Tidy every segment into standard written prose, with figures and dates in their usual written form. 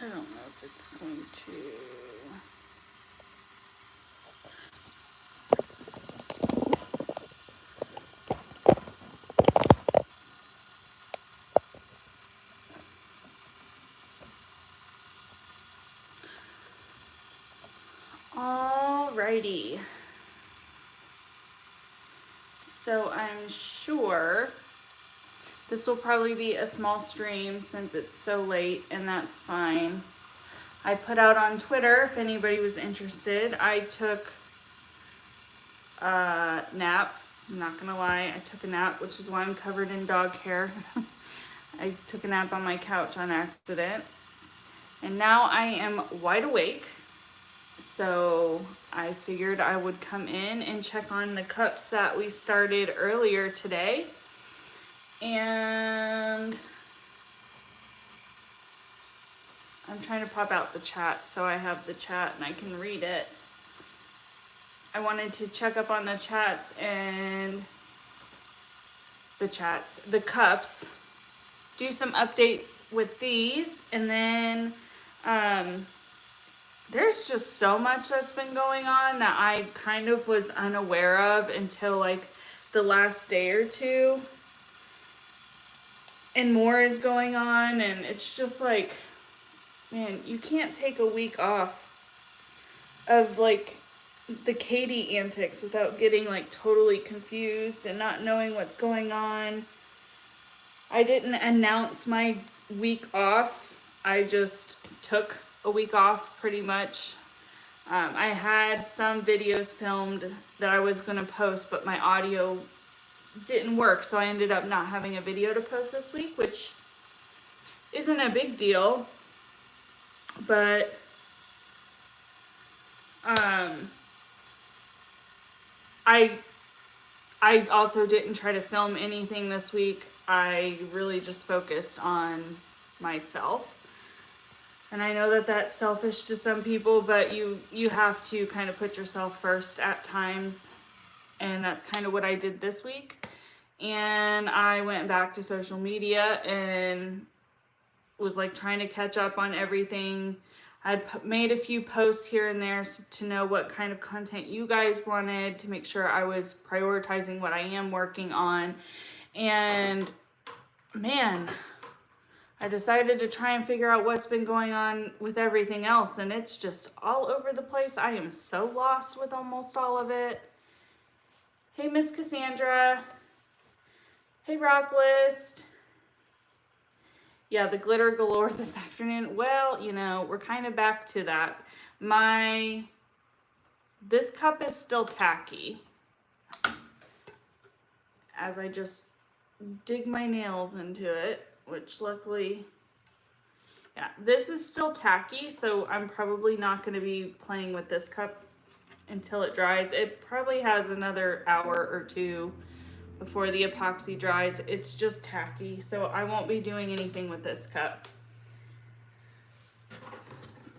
I don't know if it's going to. Alrighty. So I'm sure this will probably be a small stream since it's so late, and that's fine. I put out on Twitter if anybody was interested. I took a nap. I'm not gonna lie, I took a nap, which is why I'm covered in dog hair. I took a nap on my couch on accident. And now I am wide awake. So I figured I would come in and check on the cups that we started earlier today. And I'm trying to pop out the chat so I have the chat and I can read it. I wanted to check up on the chats and the cups, do some updates with these, and then there's just so much that's been going on that I kind of was unaware of until like the last day or two. And more is going on, and it's just like, man, you can't take a week off of like the Katie antics without getting like totally confused and not knowing what's going on. I didn't announce my week off. I just took a week off pretty much. I had some videos filmed that I was going to post, but my audio didn't work, so I ended up not having a video to post this week, which isn't a big deal. But I also didn't try to film anything this week. I really just focused on myself. And I know that that's selfish to some people, but you have to kind of put yourself first at times. And that's kind of what I did this week. And I went back to social media and was like trying to catch up on everything. I'd made a few posts here and there to know what kind of content you guys wanted, to make sure I was prioritizing what I am working on. And man, I decided to try and figure out what's been going on with everything else, and it's just all over the place. I am so lost with almost all of it. Hey, Miss Cassandra. Hey, Rocklist. Yeah, the glitter galore this afternoon. Well, you know, we're kind of back to that. This cup is still tacky. As I just dig my nails into it, which luckily, yeah, this is still tacky, so I'm probably not going to be playing with this cup until it dries. It probably has another hour or two before the epoxy dries. It's just tacky, so I won't be doing anything with this cup.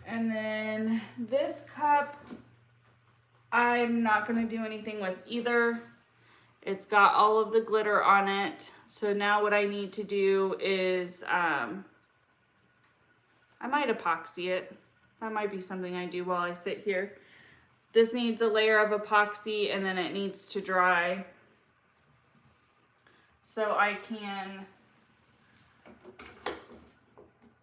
And then this cup, I'm not going to do anything with either. It's got all of the glitter on it. So now what I need to do is, I might epoxy it. That might be something I do while I sit here. This needs a layer of epoxy and then it needs to dry. So I can,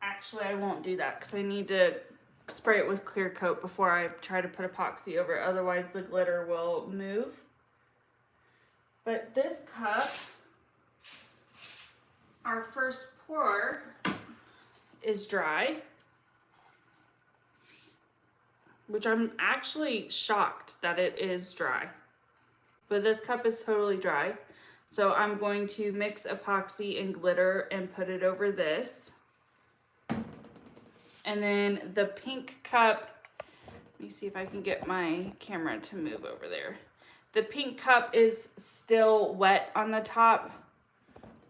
actually I won't do that because I need to spray it with clear coat before I try to put epoxy over it. Otherwise the glitter will move. But this cup, our first pour is dry, which I'm actually shocked that it is dry. But this cup is totally dry. So I'm going to mix epoxy and glitter and put it over this. And then the pink cup, let me see if I can get my camera to move over there. The pink cup is still wet on the top.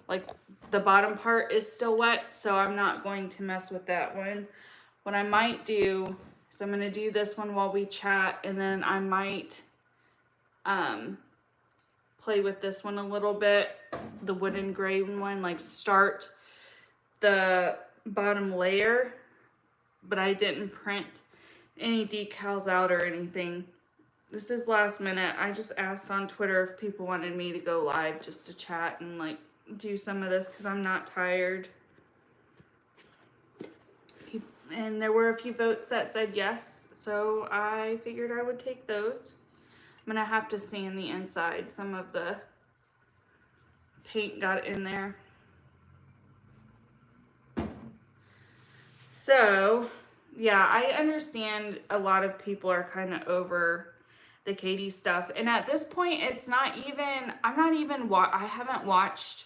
Like the bottom part is still wet, so I'm not going to mess with that one. What I might do is I'm going to do this one while we chat, and then I might play with this one a little bit, the wooden gray one, like start the bottom layer but I didn't print any decals out or anything. This is last minute. I just asked on Twitter if people wanted me to go live just to chat and like do some of this because I'm not tired. And there were a few votes that said yes, so I figured I would take those. I'm gonna have to sand the inside. Some of the paint got in there. So, yeah, I understand a lot of people are kind of over the Katie stuff. And at this point, it's not even, I haven't watched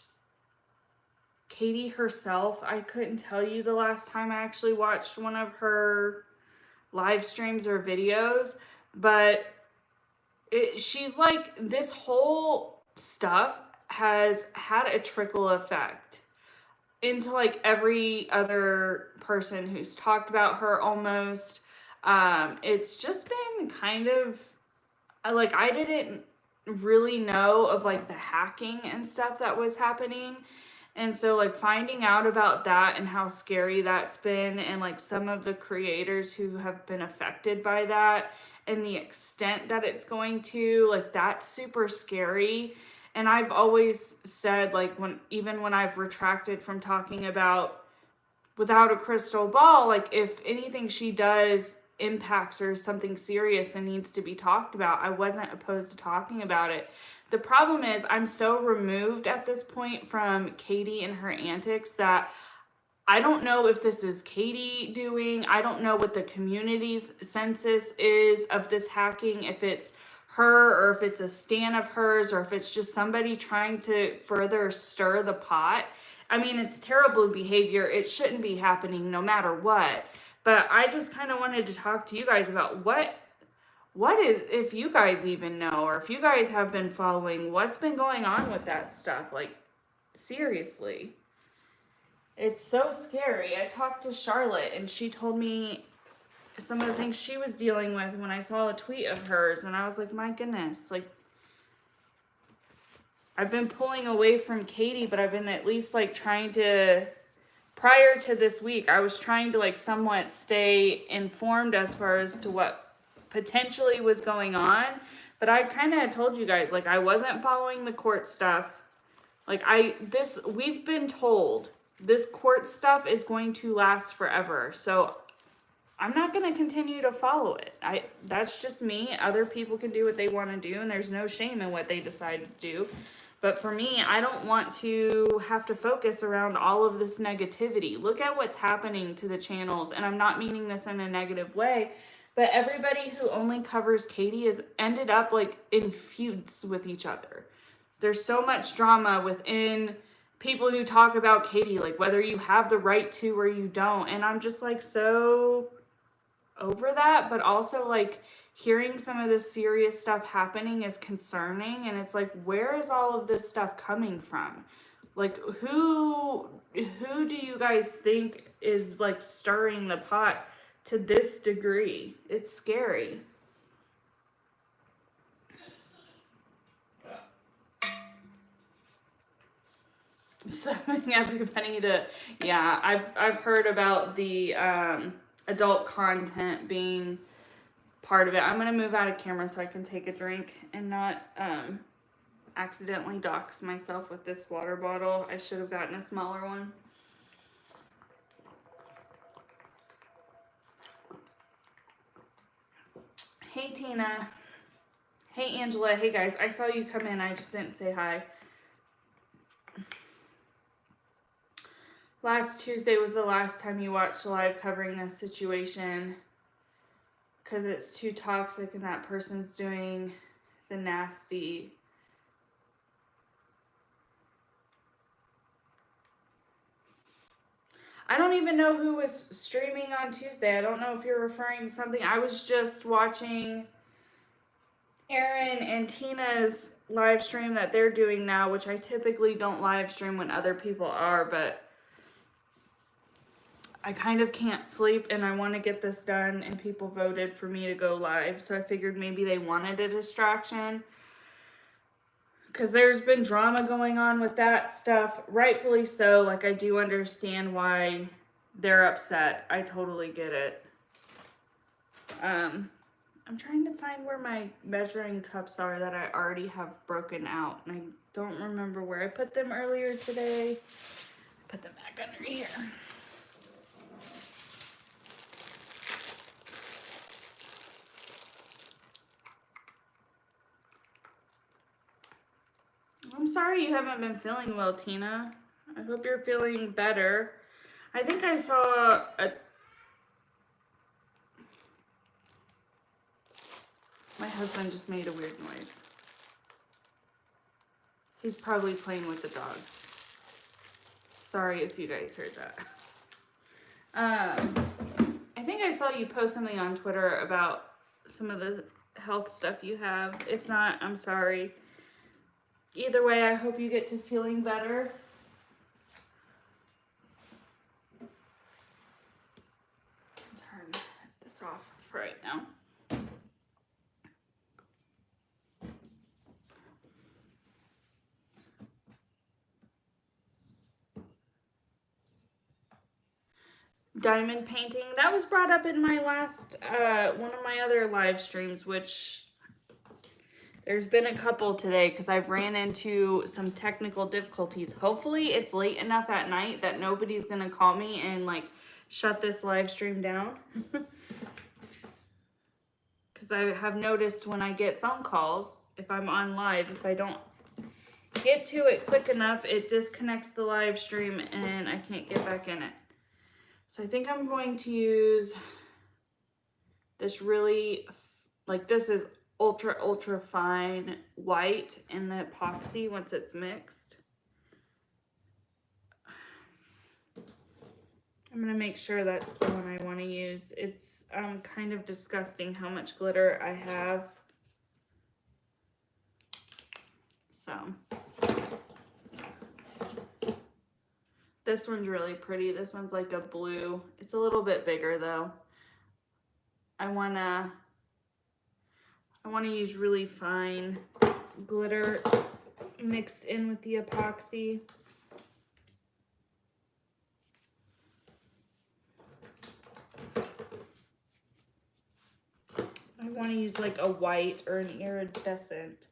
Katie herself. I couldn't tell you the last time I actually watched one of her live streams or videos, but she's like, this whole stuff has had a trickle effect into like every other person who's talked about her almost. It's just been kind of like, I didn't really know of like the hacking and stuff that was happening. And so like finding out about that and how scary that's been, and like some of the creators who have been affected by that and the extent that it's going to, like, that's super scary. And I've always said, like, even when I've retracted from talking about Without a Crystal Ball, like, if anything she does impacts or something serious and needs to be talked about, I wasn't opposed to talking about it. The problem is I'm so removed at this point from Katie and her antics that I don't know if this is Katie doing. I don't know what the community's census is of this hacking, if it's her or if it's a stan of hers or if it's just somebody trying to further stir the pot. I mean, it's terrible behavior. It shouldn't be happening no matter what. But I just kind of wanted to talk to you guys about what is, if you guys even know, or if you guys have been following what's been going on with that stuff. Like, seriously. It's so scary. I talked to Charlotte and she told me some of the things she was dealing with when I saw a tweet of hers, and I was like, my goodness, like, I've been pulling away from Katie, but I've been at least like trying to, prior to this week, I was trying to like somewhat stay informed as far as to what potentially was going on. But I kind of told you guys, like, I wasn't following the court stuff. Like, we've been told this court stuff is going to last forever. So I'm not going to continue to follow it. That's just me. Other people can do what they want to do, and there's no shame in what they decide to do. But for me, I don't want to have to focus around all of this negativity. Look at what's happening to the channels, and I'm not meaning this in a negative way, but everybody who only covers Katie has ended up like in feuds with each other. There's so much drama within people who talk about Katie, like whether you have the right to or you don't. And I'm just like so over that, but also like hearing some of this serious stuff happening is concerning. And it's like, where is all of this stuff coming from? Like, who do you guys think is like stirring the pot to this degree? It's scary. Something everybody to, yeah, I've heard about the adult content being part of it. I'm going to move out of camera so I can take a drink and not accidentally dox myself with this water bottle. I should have gotten a smaller one. Hey, Tina. Hey, Angela. Hey, guys. I saw you come in. I just didn't say hi. Last Tuesday was the last time you watched live covering this situation because it's too toxic and that person's doing the nasty. I don't even know who was streaming on Tuesday. I don't know if you're referring to something. I was just watching Aaron and Tina's live stream that they're doing now, which I typically don't live stream when other people are, but I kind of can't sleep and I want to get this done, and people voted for me to go live. So I figured maybe they wanted a distraction because there's been drama going on with that stuff. Rightfully so. Like, I do understand why they're upset. I totally get it. I'm trying to find where my measuring cups are that I already have broken out, and I don't remember where I put them earlier today. Put them back under here. I'm sorry you haven't been feeling well, Tina. I hope you're feeling better. I think I saw a... My husband just made a weird noise. He's probably playing with the dogs. Sorry if you guys heard that. I think I saw you post something on Twitter about some of the health stuff you have. If not, I'm sorry. Either way, I hope you get to feeling better. Turn this off for right now. Diamond painting, that was brought up in my last one of my other live streams, which there's been a couple today because I've ran into some technical difficulties. Hopefully it's late enough at night that nobody's gonna call me and like shut this live stream down. Because I have noticed when I get phone calls, if I'm on live, if I don't get to it quick enough, it disconnects the live stream and I can't get back in it. So I think I'm going to use this really, like this is ultra fine white in the epoxy once it's mixed. I'm gonna make sure that's the one I want to use. It's kind of disgusting how much glitter I have. So this one's really pretty. This one's like a blue. It's a little bit bigger though. I wanna use really fine glitter mixed in with the epoxy. I want to use like a white or an iridescent.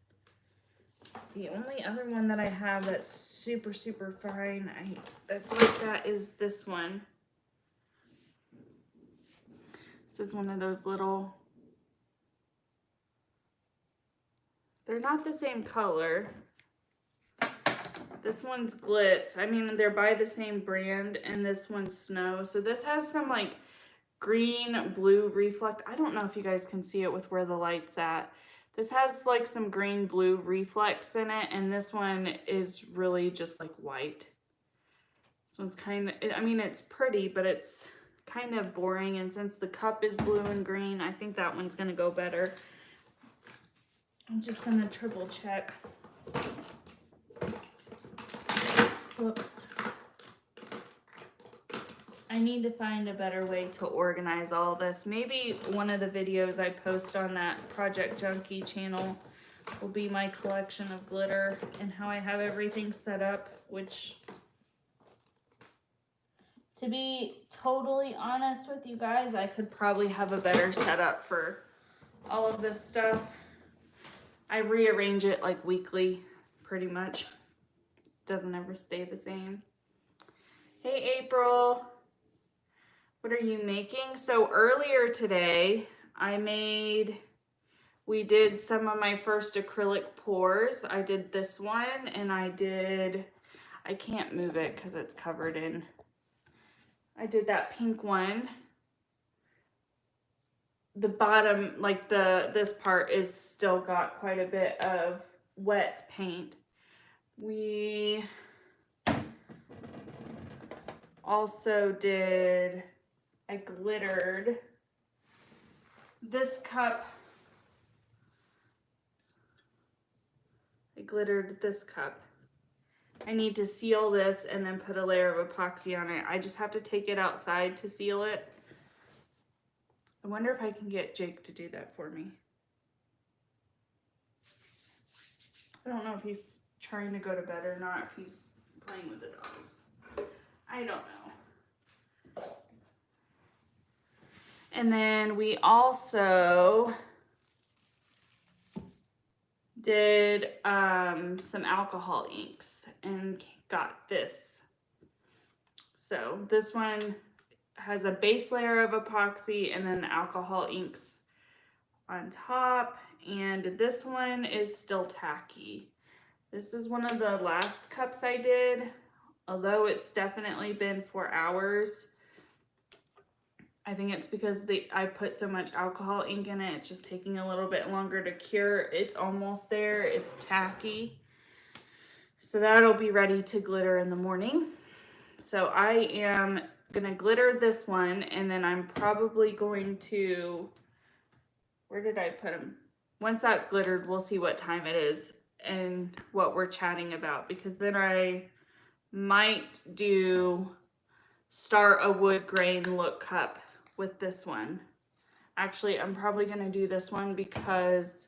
The only other one that I have that's super fine, that's like that, is this one. This is one of those little, they're not the same color. This one's Glitz. I mean, they're by the same brand, and this one's Snow. So this has some like green, blue reflect. I don't know if you guys can see it with where the light's at. This has like some green, blue reflex in it, and this one is really just like white. This one's kind of, I mean, it's pretty, but it's kind of boring, and since the cup is blue and green, I think that one's gonna go better. I'm just gonna triple check. Whoops. I need to find a better way to organize all this. Maybe one of the videos I post on that Project Junkie channel will be my collection of glitter and how I have everything set up, which, to be totally honest with you guys, I could probably have a better setup for all of this stuff. I rearrange it like weekly, pretty much. Doesn't ever stay the same. Hey, April. What are you making? So earlier today, we did some of my first acrylic pours. I did this one, and I can't move it because it's covered in, I did that pink one. The bottom, like this part is still got quite a bit of wet paint. We also did, I glittered this cup. I glittered this cup. I need to seal this and then put a layer of epoxy on it. I just have to take it outside to seal it. I wonder if I can get Jake to do that for me. I don't know if he's trying to go to bed or not, if he's playing with the dogs. I don't know. And then we also did some alcohol inks and got this. So this one has a base layer of epoxy and then alcohol inks on top. And this one is still tacky. This is one of the last cups I did, although it's definitely been 4 hours. I think it's because I put so much alcohol ink in it, it's just taking a little bit longer to cure. It's almost there, it's tacky. So that'll be ready to glitter in the morning. So I am gonna glitter this one, and then I'm probably going to, where did I put them? Once that's glittered, we'll see what time it is and what we're chatting about, because then I might start a wood grain look cup with this one. Actually, I'm probably gonna do this one because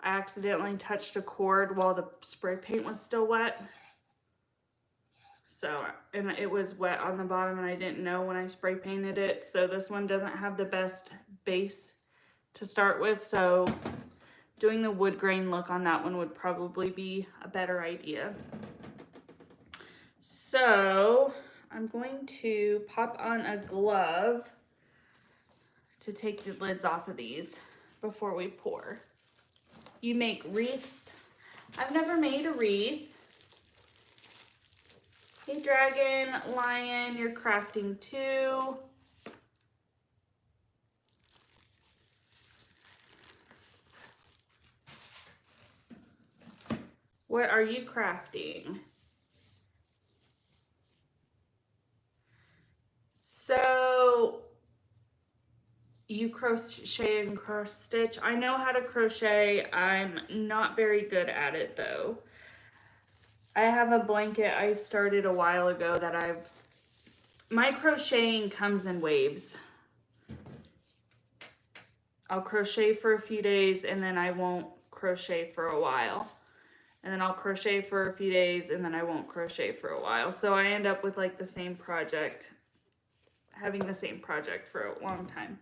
I accidentally touched a cord while the spray paint was still wet. So, and it was wet on the bottom and I didn't know when I spray painted it. So this one doesn't have the best base to start with. So doing the wood grain look on that one would probably be a better idea. So I'm going to pop on a glove to take the lids off of these before we pour. You make wreaths. I've never made a wreath. Hey Dragon, Lion, you're crafting too. What are you crafting? So you crochet and cross stitch. I know how to crochet. I'm not very good at it though. I have a blanket I started a while ago that my crocheting comes in waves. I'll crochet for a few days and then I won't crochet for a while. And then I'll crochet for a few days and then I won't crochet for a while. So I end up with like the same project, having the same project for a long time.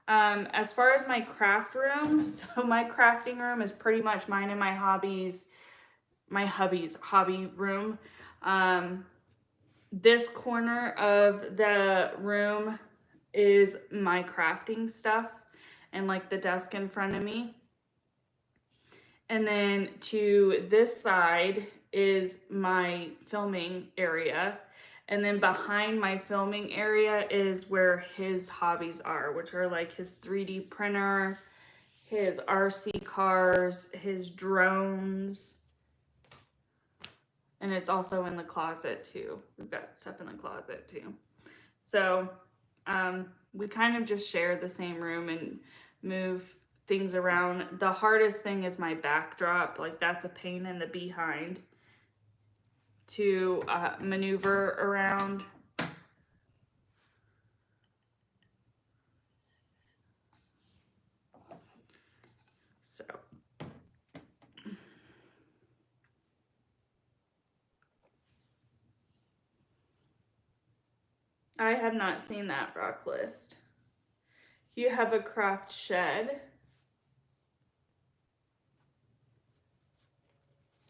As far as my craft room, so my crafting room is pretty much mine and my hubby's hobby room. This corner of the room is my crafting stuff and like the desk in front of me. And then to this side is my filming area. And then behind my filming area is where his hobbies are, which are like his 3D printer, his RC cars, his drones. And it's also in the closet too. We've got stuff in the closet too. So we kind of just share the same room and move things around. The hardest thing is my backdrop. Like that's a pain in the behind to maneuver around. So I have not seen that rock list. You have a craft shed.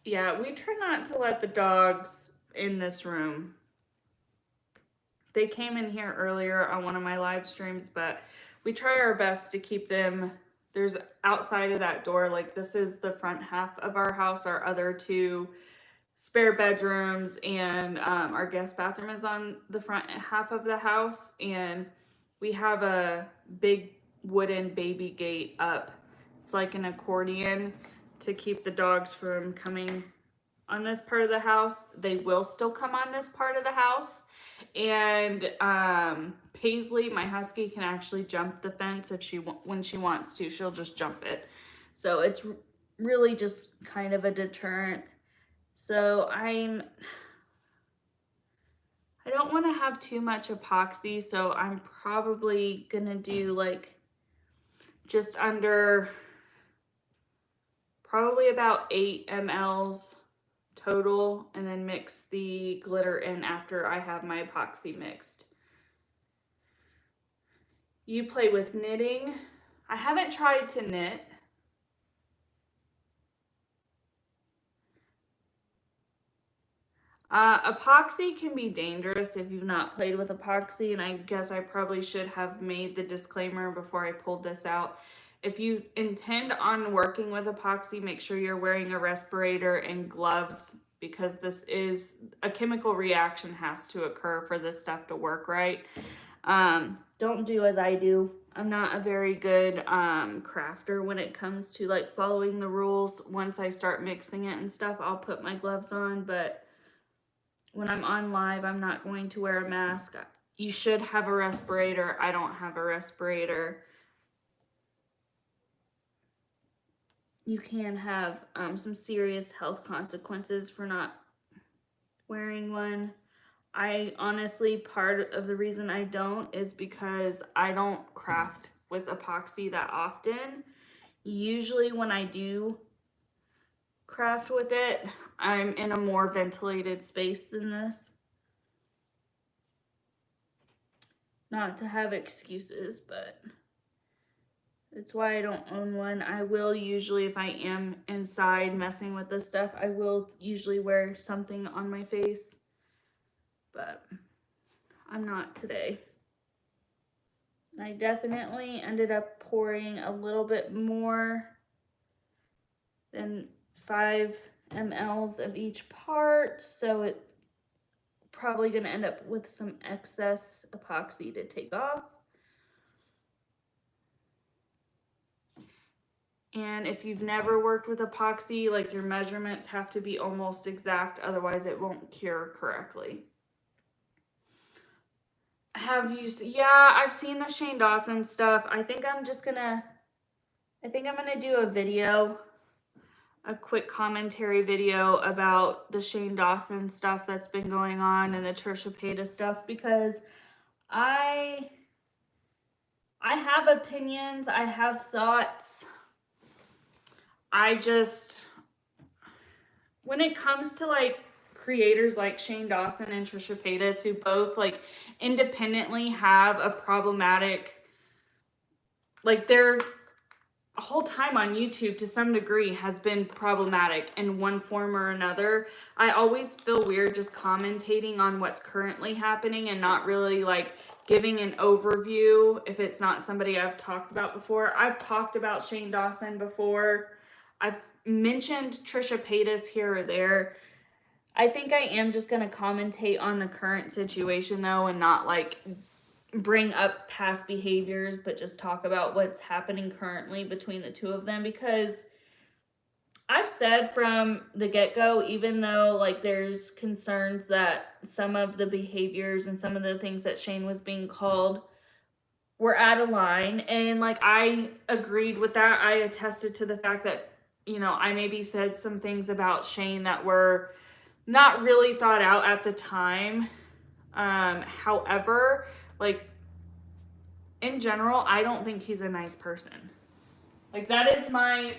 Yeah, we try not to let the dogs in this room. They came in here earlier on one of my live streams, but we try our best to keep them. There's outside of that door, like this is the front half of our house. Our other 2 spare bedrooms and our guest bathroom is on the front half of the house. And we have a big wooden baby gate up. It's like an accordion to keep the dogs from coming on this part of the house. They will still come on this part of the house. And Paisley, my husky, can actually jump the fence when she wants to. She'll just jump it. So it's really just kind of a deterrent. So I don't want to have too much epoxy, so I'm probably gonna do like just under, probably about 8 mLs total, and then mix the glitter in after I have my epoxy mixed. you play with knitting. I haven't tried to knit. Epoxy can be dangerous if you've not played with epoxy, and I guess I probably should have made the disclaimer before I pulled this out. If you intend on working with epoxy, make sure you're wearing a respirator and gloves, because this is a chemical reaction has to occur for this stuff to work right. Don't do as I do. I'm not a very good crafter when it comes to like following the rules. Once I start mixing it and stuff, I'll put my gloves on, but when I'm on live, I'm not going to wear a mask. You should have a respirator. I don't have a respirator. You can have some serious health consequences for not wearing one. I honestly, part of the reason I don't is because I don't craft with epoxy that often. Usually when I do craft with it, I'm in a more ventilated space than this. Not to have excuses, but it's why I don't own one. I will usually, if I am inside messing with this stuff, I will usually wear something on my face, but I'm not today. I definitely ended up pouring a little bit more than 5 mLs of each part, so it's probably going to end up with some excess epoxy to take off. And if you've never worked with epoxy, like your measurements have to be almost exact, otherwise it won't cure correctly. Have you, yeah, I've seen the Shane Dawson stuff. I think I'm gonna do a video, a quick commentary video about the Shane Dawson stuff that's been going on and the Trisha Paytas stuff, because I have opinions, I have thoughts. When it comes to like creators like Shane Dawson and Trisha Paytas, who both like independently have a problematic, like their whole time on YouTube to some degree has been problematic in one form or another, I always feel weird just commentating on what's currently happening and not really like giving an overview if it's not somebody I've talked about before. I've talked about Shane Dawson before. I've mentioned Trisha Paytas here or there. I think I am just going to commentate on the current situation though, and not like bring up past behaviors, but just talk about what's happening currently between the two of them, because I've said from the get-go, even though like there's concerns that some of the behaviors and some of the things that Shane was being called were out of line, and like I agreed with that. I attested to the fact that, you know, I maybe said some things about Shane that were not really thought out at the time. However, like in general, I don't think he's a nice person. Like that is my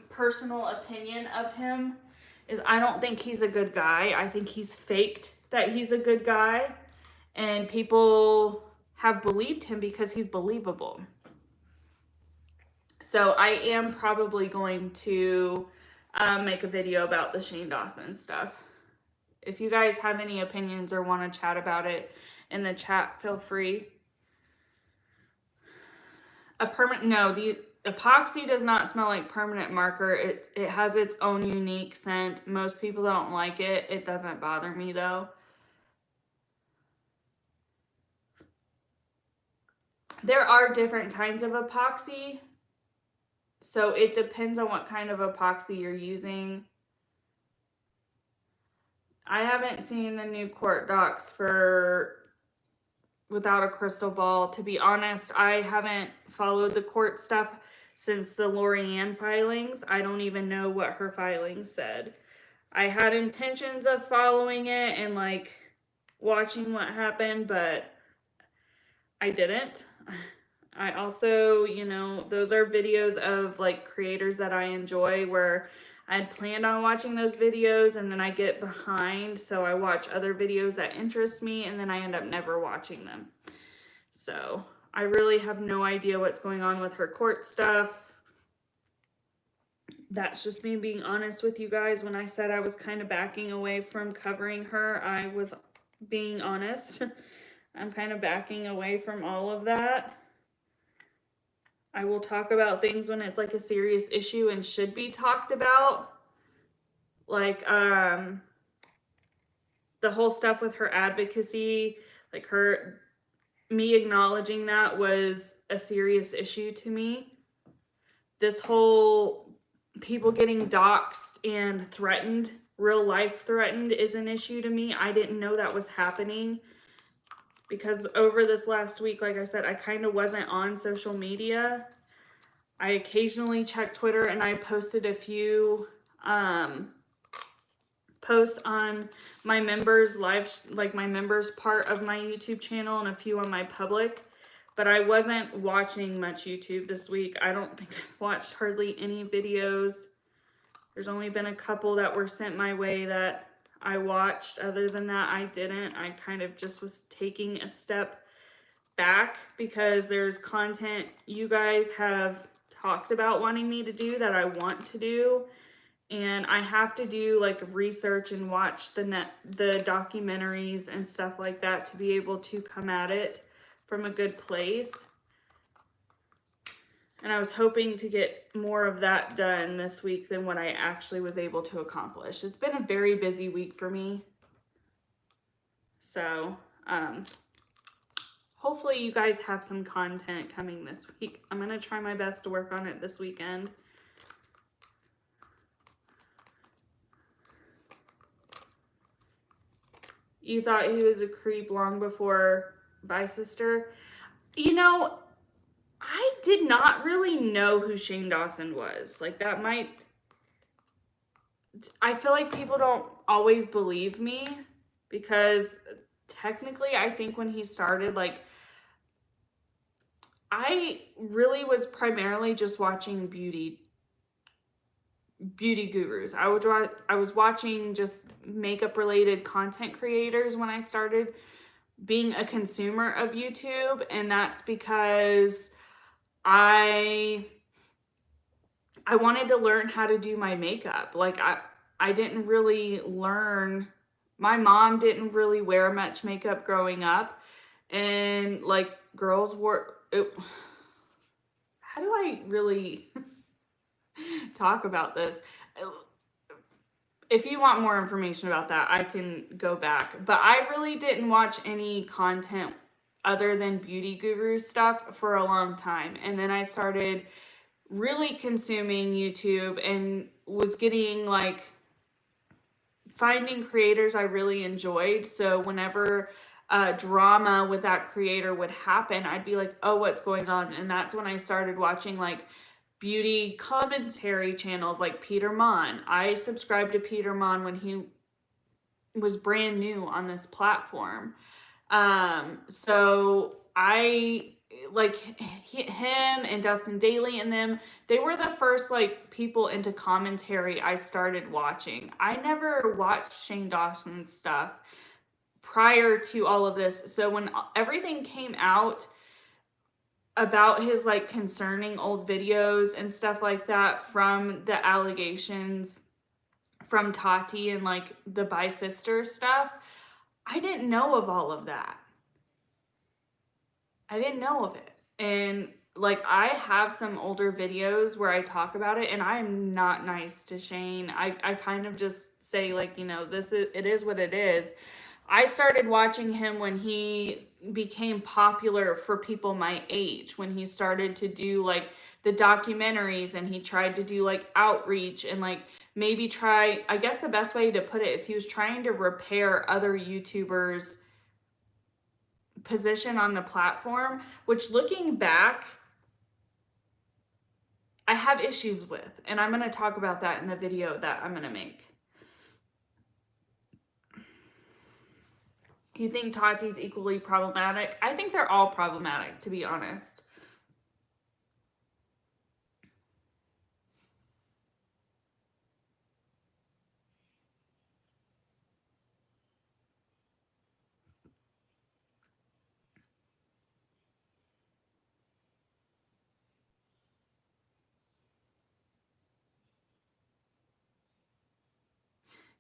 personal opinion of him, is I don't think he's a good guy. I think he's faked that he's a good guy, and people have believed him because he's believable. So I am probably going to make a video about the Shane Dawson stuff. If you guys have any opinions or want to chat about it in the chat, feel free. No, the epoxy does not smell like permanent marker. It has its own unique scent. Most people don't like it. It doesn't bother me though. There are different kinds of epoxy, so it depends on what kind of epoxy you're using. I haven't seen the new court docs for Without a Crystal Ball. To be honest, I haven't followed the court stuff since the Lorianne filings. I don't even know what her filings said. I had intentions of following it and like watching what happened, but I didn't. I also, you know, those are videos of like creators that I enjoy, where I'd planned on watching those videos and then I get behind, so I watch other videos that interest me and then I end up never watching them. So I really have no idea what's going on with her court stuff. That's just me being honest with you guys. When I said I was kind of backing away from covering her, I was being honest. I'm kind of backing away from all of that. I will talk about things when it's like a serious issue and should be talked about. Like the whole stuff with her advocacy, like me acknowledging that was a serious issue to me. This whole people getting doxxed and threatened, real life threatened, is an issue to me. I didn't know that was happening because over this last week, like I said, I kind of wasn't on social media. I occasionally check Twitter, and I posted a few posts on my members like my members part of my YouTube channel, and a few on my public, but I wasn't watching much YouTube this week. I don't think I've watched hardly any videos. There's only been a couple that were sent my way that I watched. Other than that, I didn't. I kind of just was taking a step back because there's content you guys have talked about wanting me to do that I want to do. And I have to do like research and watch the documentaries and stuff like that to be able to come at it from a good place. And I was hoping to get more of that done this week than what I actually was able to accomplish. It's been a very busy week for me. So, hopefully you guys have some content coming this week. I'm going to try my best to work on it this weekend. You thought he was a creep long before Bye Sister? You know, I did not really know who Shane Dawson was. Like, that might... I feel like people don't always believe me because technically I think when he started, like, I really was primarily just watching beauty gurus. I was watching just makeup related content creators when I started being a consumer of YouTube, and that's because I wanted to learn how to do my makeup. Like I didn't really learn. My mom didn't really wear much makeup growing up, and like girls wore it. How do I really talk about this? If you want more information about that, I can go back. But I really didn't watch any content other than beauty guru stuff for a long time. And then I started really consuming YouTube and was getting like finding creators I really enjoyed. So whenever drama with that creator would happen, I'd be like, oh, what's going on? And that's when I started watching like beauty commentary channels like Peter Mon. I subscribed to Peter Mon when he was brand new on this platform. So I like him and Dustin Daly and them. They were the first like people into commentary I started watching. I never watched Shane Dawson's stuff prior to all of this. So when everything came out about his like concerning old videos and stuff like that from the allegations from Tati and like the Bye Sister stuff, I didn't know of all of that. I didn't know of it. And like I have some older videos where I talk about it, and I'm not nice to Shane. I kind of just say like, you know, it is what it is. I started watching him when he became popular for people my age, when he started to do like the documentaries and he tried to do like outreach and like maybe try, I guess the best way to put it is he was trying to repair other YouTubers' position on the platform, which looking back, I have issues with, and I'm going to talk about that in the video that I'm going to make. You think Tati's equally problematic? I think they're all problematic, to be honest.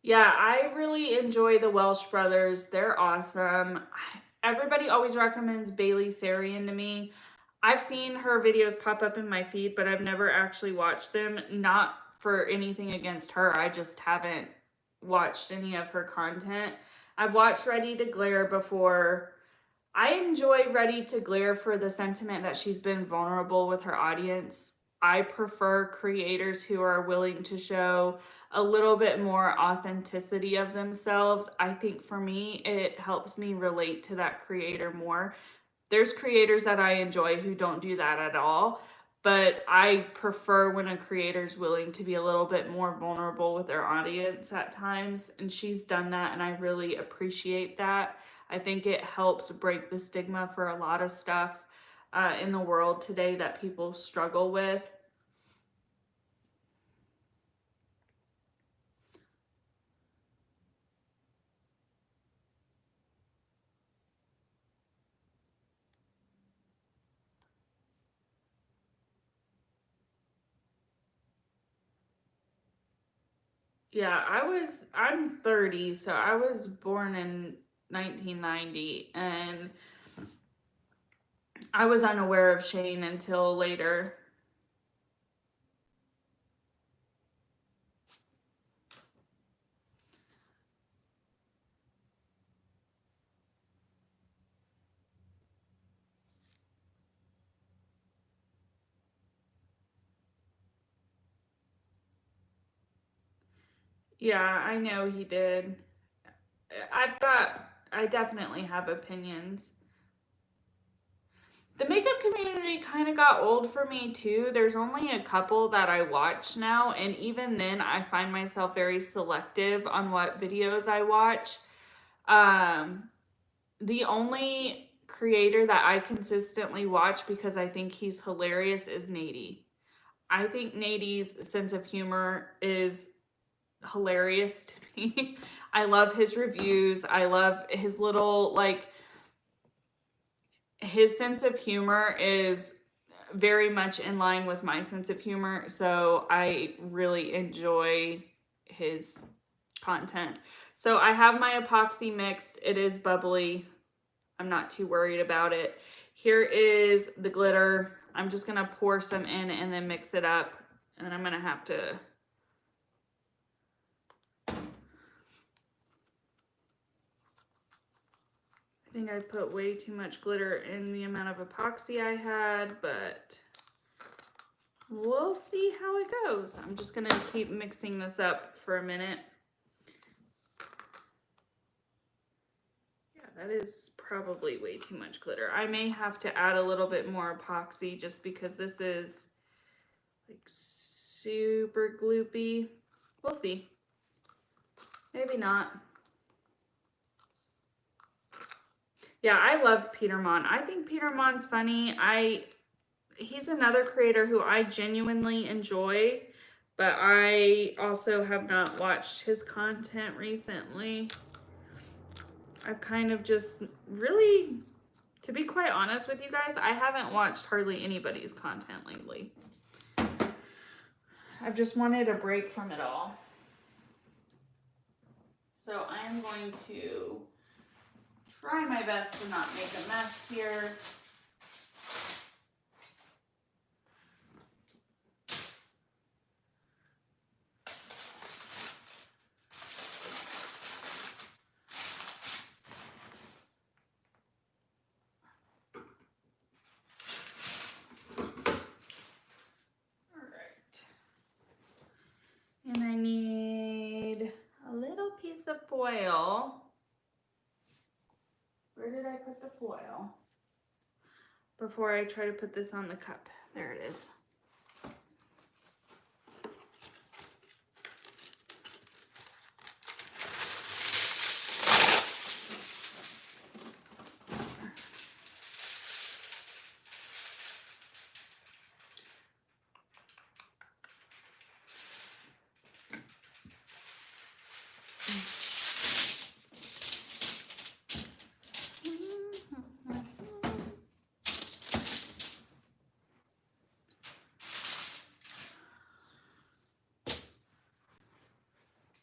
Yeah, I really enjoy the Welsh brothers. They're awesome. Everybody always recommends Bailey Sarian to me. I've seen her videos pop up in my feed, but I've never actually watched them. Not for anything against her. I just haven't watched any of her content. I've watched Ready to Glare before. I enjoy Ready to Glare for the sentiment that she's been vulnerable with her audience. I prefer creators who are willing to show a little bit more authenticity of themselves. I think for me, it helps me relate to that creator more. There's creators that I enjoy who don't do that at all, but I prefer when a creator's willing to be a little bit more vulnerable with their audience at times, and she's done that, and I really appreciate that. I think it helps break the stigma for a lot of stuff in the world today that people struggle with. Yeah, I'm 30, so I was born in 1990, and I was unaware of Shane until later. Yeah, I know he did. I definitely have opinions. The makeup community kind of got old for me too. There's only a couple that I watch now, and even then I find myself very selective on what videos I watch. Um, the only creator that I consistently watch because I think he's hilarious is Nady. I think Nady's sense of humor is hilarious to me. I love his reviews. I love his little, like, his sense of humor is very much in line with my sense of humor. So I really enjoy his content. So I have my epoxy mixed. It is bubbly. I'm not too worried about it. Here is the glitter. I'm just going to pour some in and then mix it up. And then I'm going to have to... I think I put way too much glitter in the amount of epoxy I had, but we'll see how it goes. I'm just going to keep mixing this up for a minute. Yeah, that is probably way too much glitter. I may have to add a little bit more epoxy just because this is like super gloopy. We'll see. Maybe not. Yeah, I love Peter Mon. I think Peter Mon's funny. He's another creator who I genuinely enjoy, but I also have not watched his content recently. I've kind of just really, to be quite honest with you guys, I haven't watched hardly anybody's content lately. I've just wanted a break from it all. So I am going to try my best to not make a mess here. And I need a little piece of foil. Where did I put the foil? Before I try to put this on the cup. There it is.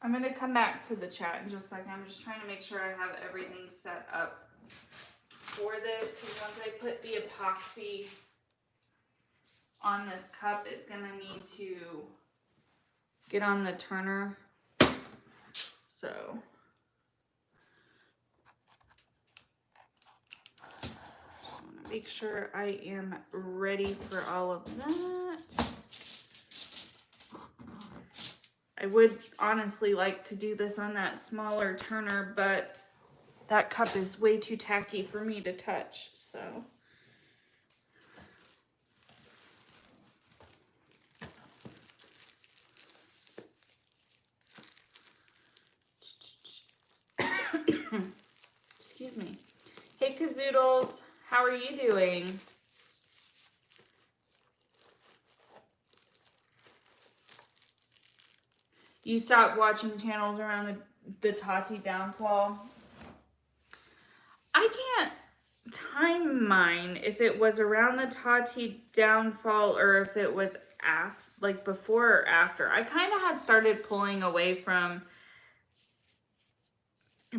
I'm going to come back to the chat in just a second. I'm just trying to make sure I have everything set up for this, because once I put the epoxy on this cup, it's going to need to get on the turner. So just want to make sure I am ready for all of that. I would honestly like to do this on that smaller turner, but that cup is way too tacky for me to touch, so. Excuse me. Hey Kazoodles, how are you doing? You stopped watching channels around the Tati downfall? I can't time mine if it was around the Tati downfall or if it was like before or after. I kind of had started pulling away from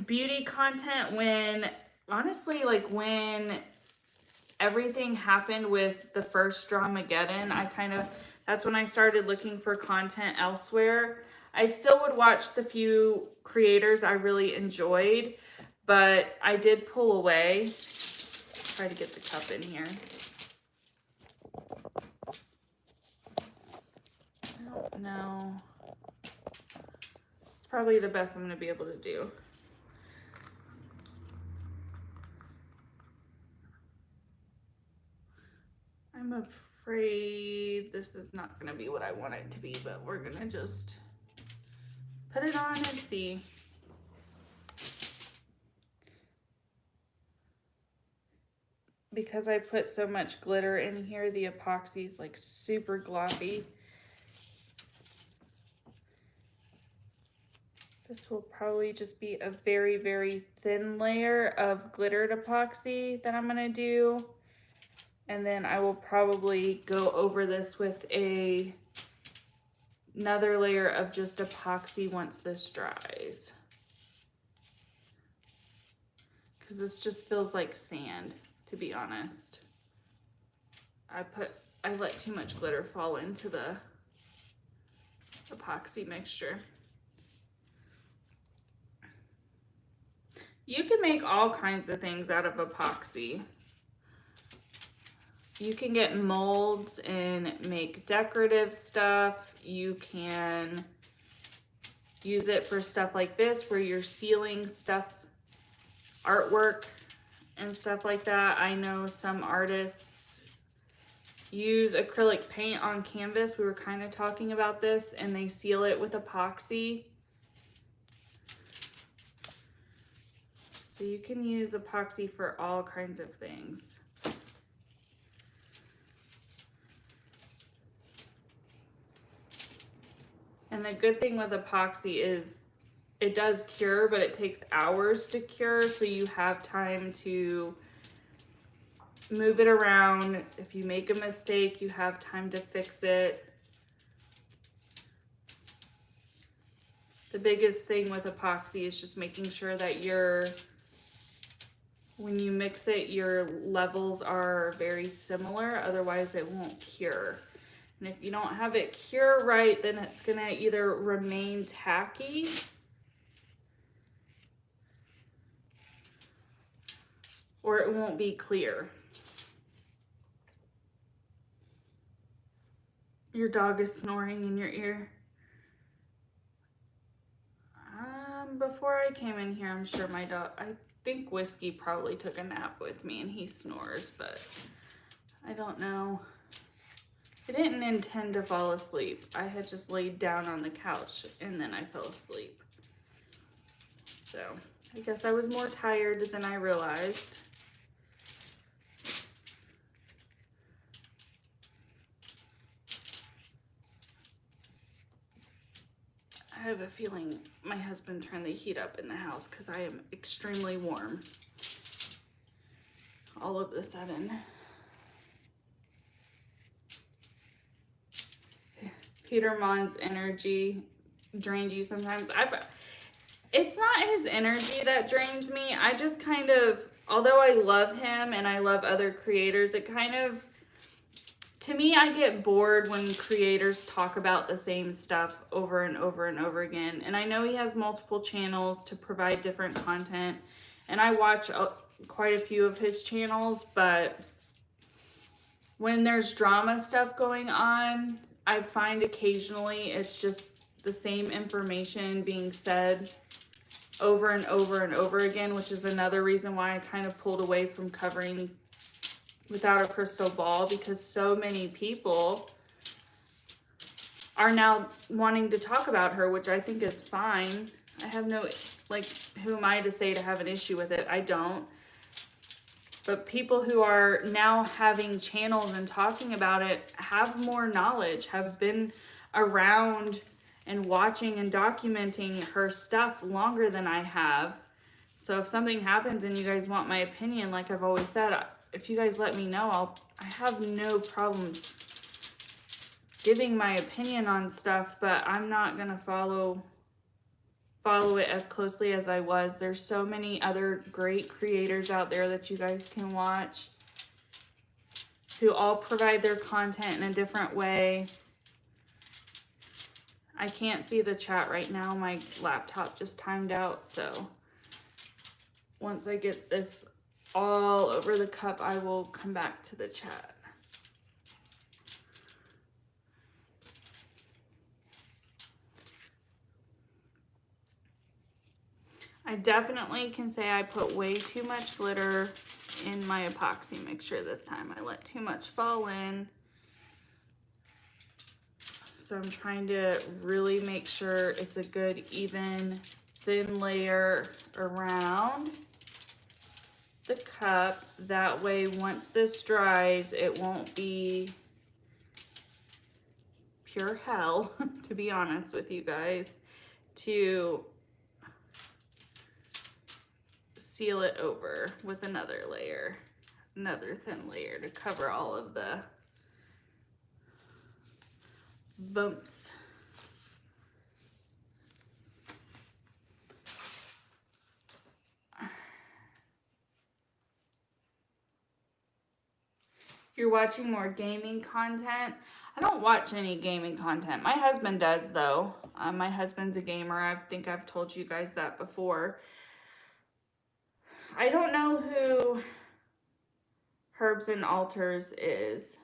beauty content when, honestly, like when everything happened with the first Dramageddon, that's when I started looking for content elsewhere. I still would watch the few creators I really enjoyed, but I did pull away. Try to get the cup in here. I don't know. It's probably the best I'm going to be able to do. I'm afraid this is not going to be what I want it to be, but we're going to just put it on and see. Because I put so much glitter in here, the epoxy is like super gloppy. This will probably just be a very, very thin layer of glittered epoxy that I'm going to do. And then I will probably go over this with another layer of just epoxy once this dries. Because this just feels like sand, to be honest. I let too much glitter fall into the epoxy mixture. You can make all kinds of things out of epoxy. You can get molds and make decorative stuff. You can use it for stuff like this where you're sealing stuff, artwork and stuff like that. I know some artists use acrylic paint on canvas. We were kind of talking about this, and they seal it with epoxy. So you can use epoxy for all kinds of things. And the good thing with epoxy is it does cure, but it takes hours to cure, so you have time to move it around. If you make a mistake, you have time to fix it. The biggest thing with epoxy is just making sure that when you mix it, your levels are very similar, otherwise it won't cure. And if you don't have it cure right, then it's gonna either remain tacky or it won't be clear. Your dog is snoring in your ear. Before I came in here, I'm sure my dog, I think Whiskey probably took a nap with me and he snores, but I don't know. I didn't intend to fall asleep. I had just laid down on the couch and then I fell asleep. So I guess I was more tired than I realized. I have a feeling my husband turned the heat up in the house because I am extremely warm all of a sudden. Peter Mon's energy. drains you sometimes. It's not his energy that drains me. I just kind of, although I love him and I love other creators, it kind of, to me, I get bored when creators talk about the same stuff over and over and over again. And I know he has multiple channels to provide different content, and I watch quite a few of his channels, but when there's drama stuff going on, I find occasionally it's just the same information being said over and over and over again, which is another reason why I kind of pulled away from covering Without a Crystal Ball, because so many people are now wanting to talk about her, which I think is fine. I have no, like, who am I to say to have an issue with it? I don't. But people who are now having channels and talking about it have more knowledge, have been around and watching and documenting her stuff longer than I have. So if something happens and you guys want my opinion, like I've always said, if you guys let me know, I have no problem giving my opinion on stuff, but I'm not gonna follow it as closely as I was. There's so many other great creators out there that you guys can watch who all provide their content in a different way. I can't see the chat right now. My laptop just timed out, so once I get this all over the cup, I will come back to the chat. I definitely can say I put way too much glitter in my epoxy mixture this time. I let too much fall in. So I'm trying to really make sure it's a good, even, thin layer around the cup. That way, once this dries, it won't be pure hell, to be honest with you guys, to seal it over with another layer, another thin layer to cover all of the bumps. You're watching more gaming content? I don't watch any gaming content. My husband does, though. My husband's a gamer. I think I've told you guys that before. I don't know who Herbs and Altars is.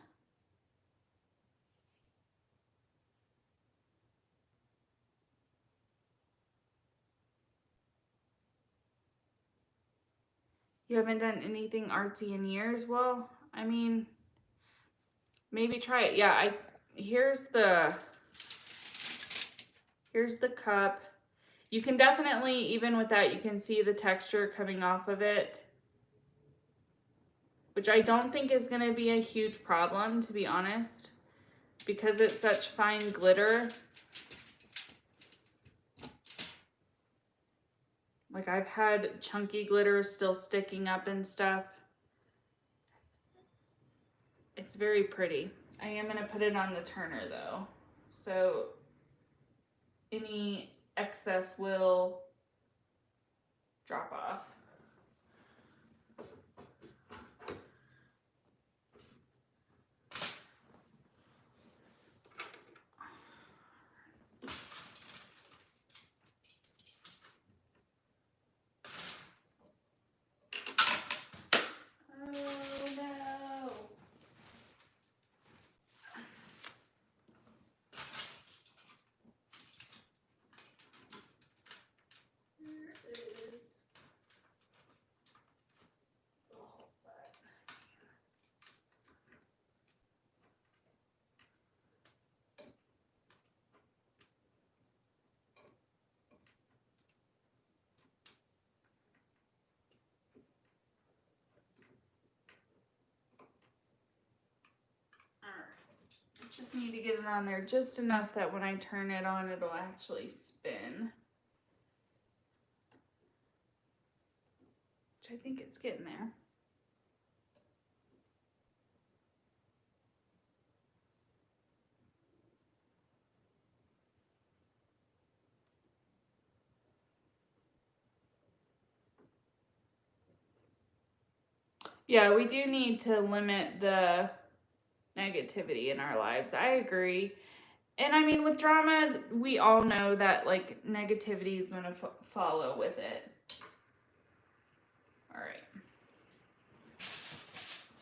You haven't done anything artsy in years? Well, I mean, maybe try it. Yeah, here's the cup. You can definitely, even with that, you can see the texture coming off of it, which I don't think is going to be a huge problem, to be honest, because it's such fine glitter. Like, I've had chunky glitter still sticking up and stuff. It's very pretty. I am going to put it on the turner, though, so any excess will drop off. Just need to get it on there just enough that when I turn it on, it'll actually spin. Which I think it's getting there. Yeah, we do need to limit the negativity in our lives. I agree. And I mean, with drama, we all know that like negativity is going to follow with it. All right.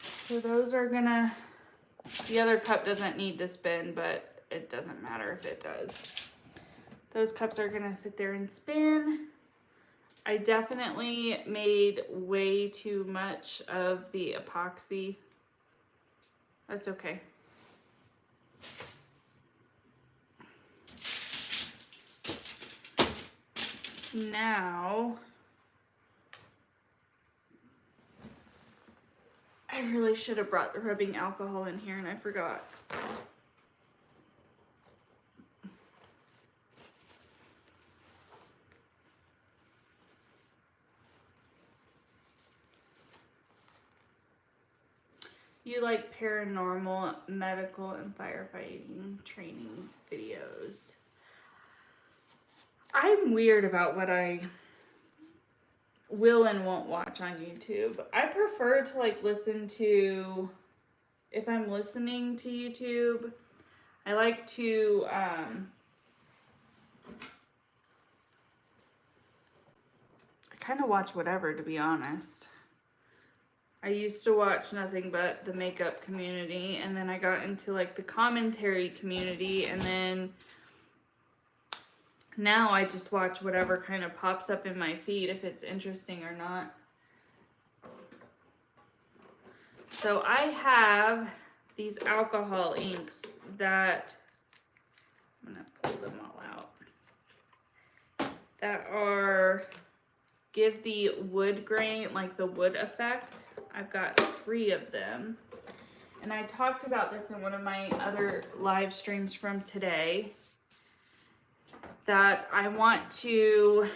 So those are gonna, the other cup doesn't need to spin, but it doesn't matter if it does. Those cups are gonna sit there and spin. I definitely made way too much of the epoxy. That's okay. Now, I really should have brought the rubbing alcohol in here and I forgot. You like paranormal, medical, and firefighting training videos. I'm weird about what I will and won't watch on YouTube. I prefer to like listen to, if I'm listening to YouTube, I like to I kind of watch whatever, to be honest. I used to watch nothing but the makeup community, and then I got into like the commentary community, and then now I just watch whatever kind of pops up in my feed, if it's interesting or not. So I have these alcohol inks that, I'm gonna pull them all out, that are, give the wood grain, like the wood effect. I've got 3 of them. And I talked about this in one of my other live streams from today, that I want to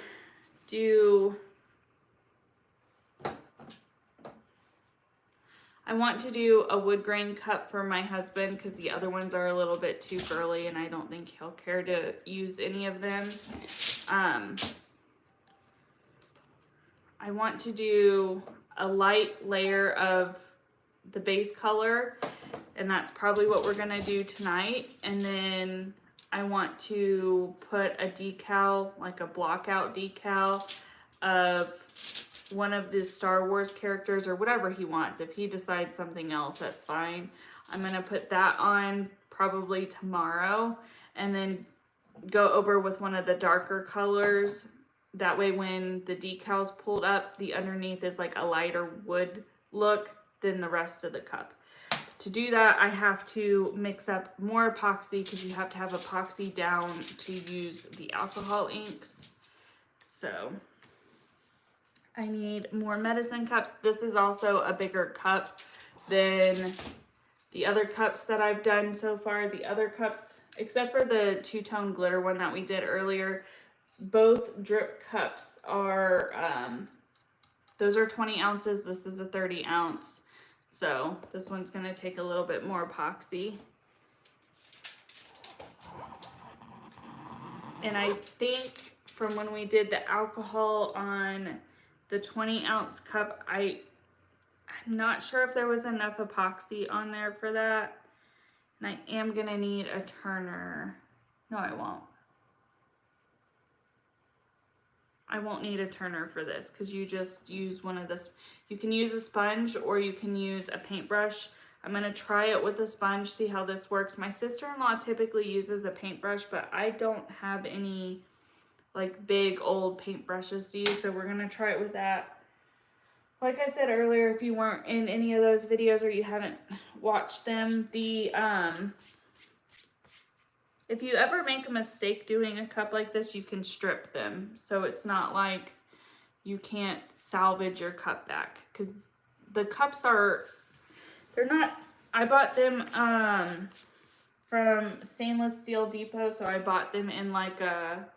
do, a wood grain cup for my husband because the other ones are a little bit too girly and I don't think he'll care to use any of them. I want to do a light layer of the base color, and that's probably what we're gonna do tonight. And then I want to put a decal, like a block out decal of one of the Star Wars characters or whatever he wants. If he decides something else, that's fine. I'm gonna put that on probably tomorrow, and then go over with one of the darker colors. That way when the decal's pulled up, the underneath is like a lighter wood look than the rest of the cup. To do that, I have to mix up more epoxy because you have to have epoxy down to use the alcohol inks. So I need more medicine cups. This is also a bigger cup than the other cups that I've done so far. The other cups, except for the two-tone glitter one that we did earlier, both drip cups are, those are 20 ounces. This is a 30 ounce. So this one's gonna take a little bit more epoxy. And I think from when we did the alcohol on the 20 ounce cup, I'm not sure if there was enough epoxy on there for that. And I am gonna need a turner. No, I won't. I won't need a turner for this because you just use one of this. You can use a sponge or you can use a paintbrush. I'm gonna try it with a sponge, see how this works. My sister-in-law typically uses a paintbrush, but I don't have any like big old paintbrushes to use, so we're gonna try it with that. Like I said earlier, if you weren't in any of those videos or you haven't watched them, if you ever make a mistake doing a cup like this, you can strip them. So it's not like you can't salvage your cup back, because the cups they're not, I bought them from Stainless Steel Depot, so I bought them in like a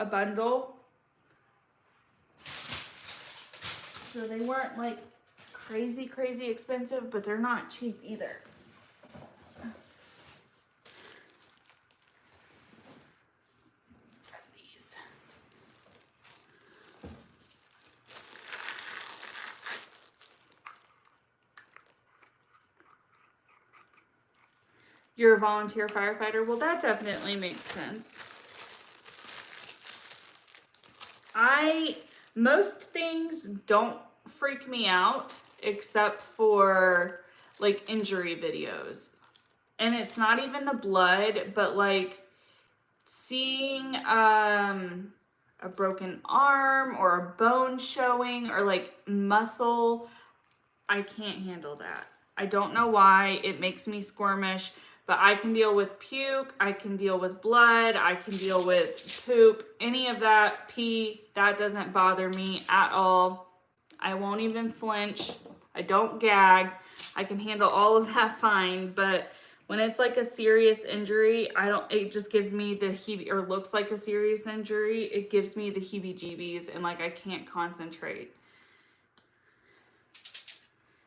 bundle. So they weren't like crazy expensive, but they're not cheap either. You're a volunteer firefighter? Well, that definitely makes sense. Most things don't freak me out except for like injury videos. And it's not even the blood, but like seeing a broken arm or a bone showing or like muscle, I can't handle that. I don't know why. It makes me squirmish, but I can deal with puke, I can deal with blood, I can deal with poop, any of that, pee, that doesn't bother me at all. I won't even flinch. I don't gag. I can handle all of that fine, but when it's like a serious injury, it just gives me the or looks like a serious injury, it gives me the heebie-jeebies and like I can't concentrate.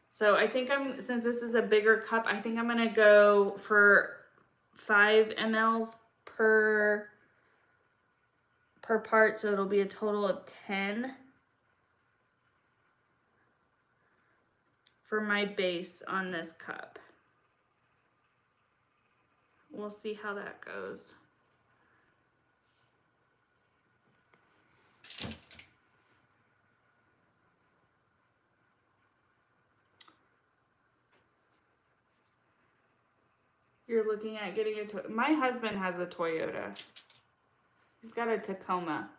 So I think since this is a bigger cup, I think I'm gonna go for 5 mLs per part, so it'll be a total of 10 for my base on this cup. We'll see how that goes. You're looking at getting a Toyota. My husband has a Toyota. He's got a Tacoma.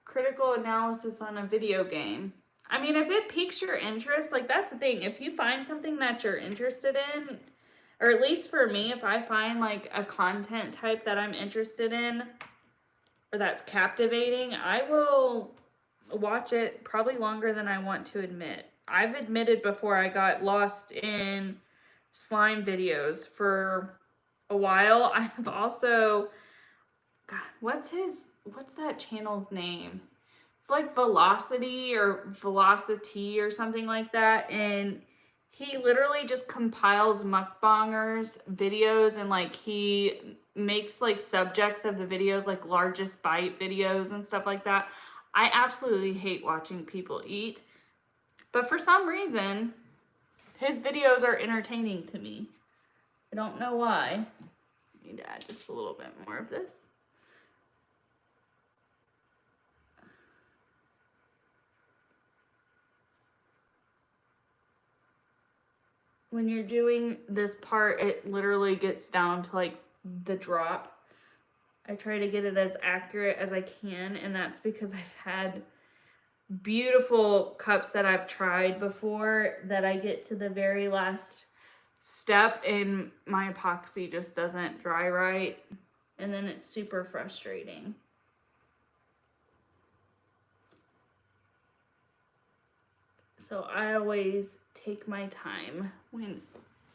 Critical analysis on a video game. I mean, if it piques your interest, like that's the thing. If you find something that you're interested in, or at least for me, if I find like a content type that I'm interested in or that's captivating, I will watch it probably longer than I want to admit. I've admitted before I got lost in slime videos for a while. I've also, God, what's that channel's name? It's like Velocity or Velocity or something like that. And he literally just compiles mukbangers videos and like he makes like subjects of the videos, like largest bite videos and stuff like that. I absolutely hate watching people eat, but for some reason, his videos are entertaining to me. I don't know why. I need to add just a little bit more of this. When you're doing this part, it literally gets down to like the drop. I try to get it as accurate as I can, and that's because I've had beautiful cups that I've tried before that I get to the very last step and my epoxy just doesn't dry right, and then it's super frustrating. So I always take my time when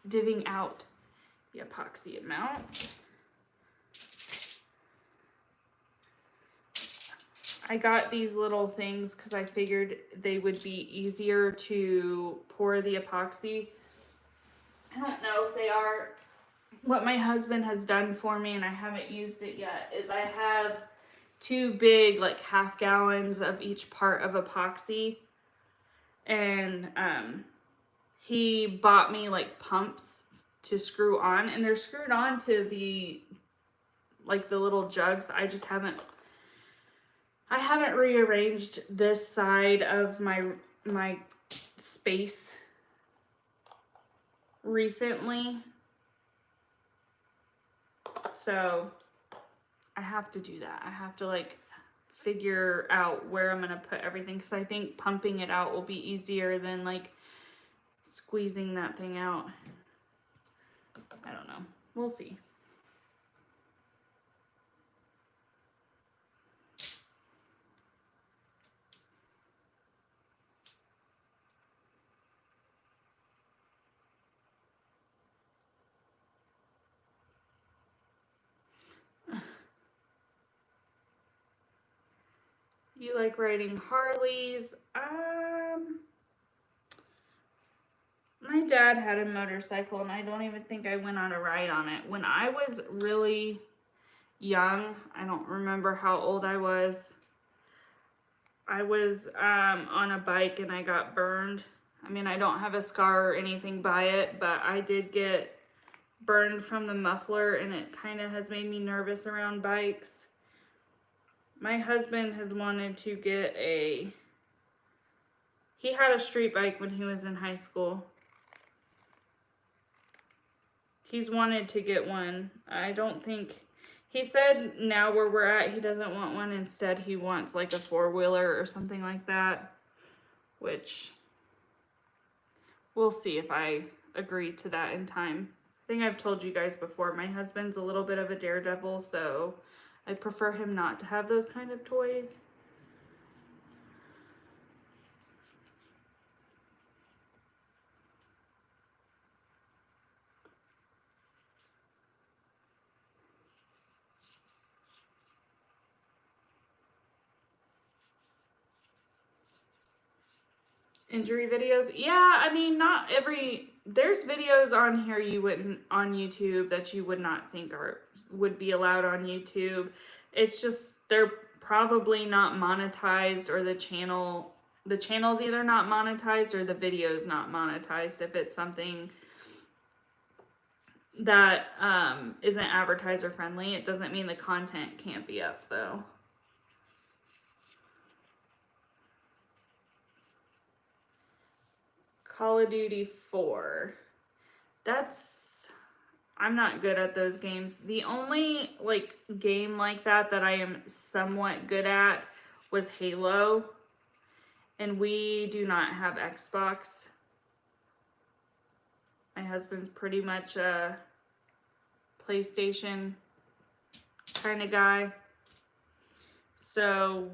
divvying out the epoxy amounts. I got these little things because I figured they would be easier to pour the epoxy. I don't know if they are. What my husband has done for me, and I haven't used it yet, is I have 2 big like half gallons of each part of epoxy. And he bought me like pumps to screw on, and they're screwed on to the little jugs. I haven't rearranged this side of my space recently, so I have to do that. I have to like figure out where I'm gonna put everything, because I think pumping it out will be easier than like squeezing that thing out. I don't know. We'll see. You like riding Harleys? My dad had a motorcycle, and I don't even think I went on a ride on it. When I was really young, I don't remember how old I was, I was on a bike and I got burned. I mean, I don't have a scar or anything by it, but I did get burned from the muffler, and it kind of has made me nervous around bikes. My husband has wanted to get he had a street bike when he was in high school. He's wanted to get one. I don't think, he said now where we're at, he doesn't want one. Instead, he wants like a four-wheeler or something like that, which we'll see if I agree to that in time. I think I've told you guys before, my husband's a little bit of a daredevil, so I prefer him not to have those kind of toys. Injury videos? Yeah, I mean, not every, there's videos on here you wouldn't, on YouTube, that you would not think would be allowed on YouTube. It's just, they're probably not monetized, or the channel's either not monetized or the video's not monetized. If it's something that isn't advertiser friendly, it doesn't mean the content can't be up though. Call of Duty 4. I'm not good at those games. The only like game like that I am somewhat good at was Halo. And we do not have Xbox. My husband's pretty much a PlayStation kind of guy. So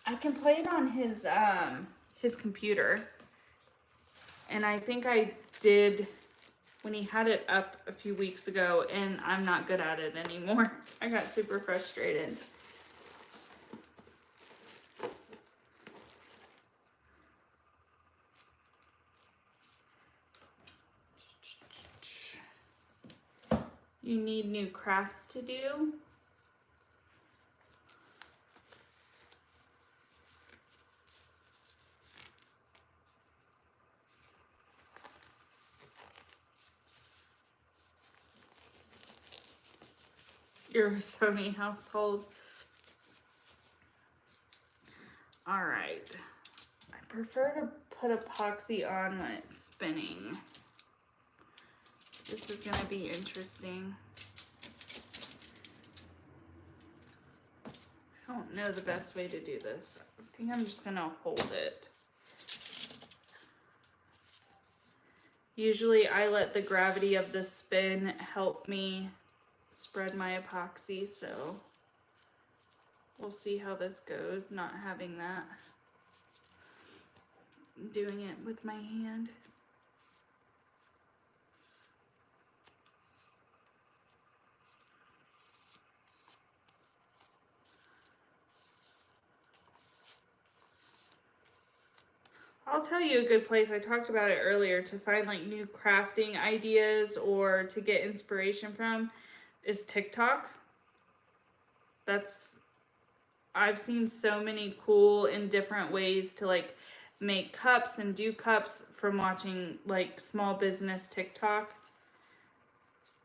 I can play it on his computer. And I think I did when he had it up a few weeks ago, and I'm not good at it anymore. I got super frustrated. You need new crafts to do. You're a Sony household. All right. I prefer to put epoxy on when it's spinning. This is gonna be interesting. I don't know the best way to do this. I think I'm just gonna hold it. Usually I let the gravity of the spin help me spread my epoxy, so we'll see how this goes, not having that. Doing it with my hand. I'll tell you a good place, I talked about it earlier, to find like new crafting ideas or to get inspiration from is TikTok. I've seen so many cool and different ways to like make cups and do cups from watching like small business TikTok.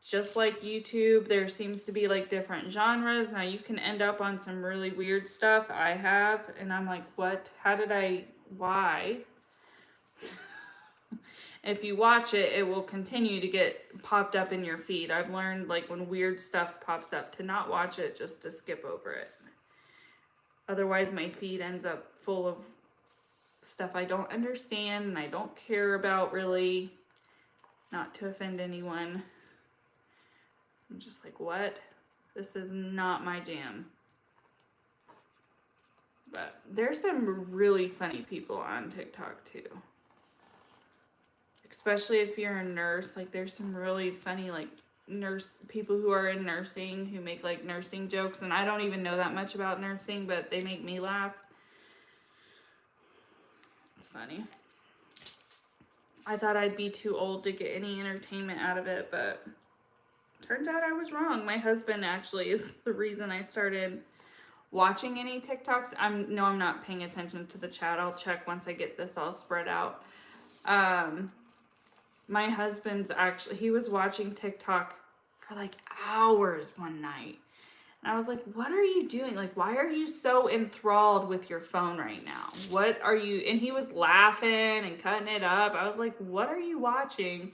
Just like YouTube, there seems to be like different genres. Now you can end up on some really weird stuff. I have, and I'm like, what? Why? If you watch it, it will continue to get popped up in your feed. I've learned like when weird stuff pops up to not watch it, just to skip over it. Otherwise my feed ends up full of stuff I don't understand and I don't care about really. Not to offend anyone. I'm just like, what? This is not my jam. But there's some really funny people on TikTok too. Especially if you're a nurse, like there's some really funny like people who are in nursing who make like nursing jokes, and I don't even know that much about nursing, but they make me laugh. It's funny. I thought I'd be too old to get any entertainment out of it, but turns out I was wrong. My husband actually is the reason I started watching any TikToks. I'm not paying attention to the chat. I'll check once I get this all spread out. My husband's actually, he was watching TikTok for like hours one night. And I was like, what are you doing? Like, why are you so enthralled with your phone right now? What are you? And he was laughing and cutting it up. I was like, what are you watching?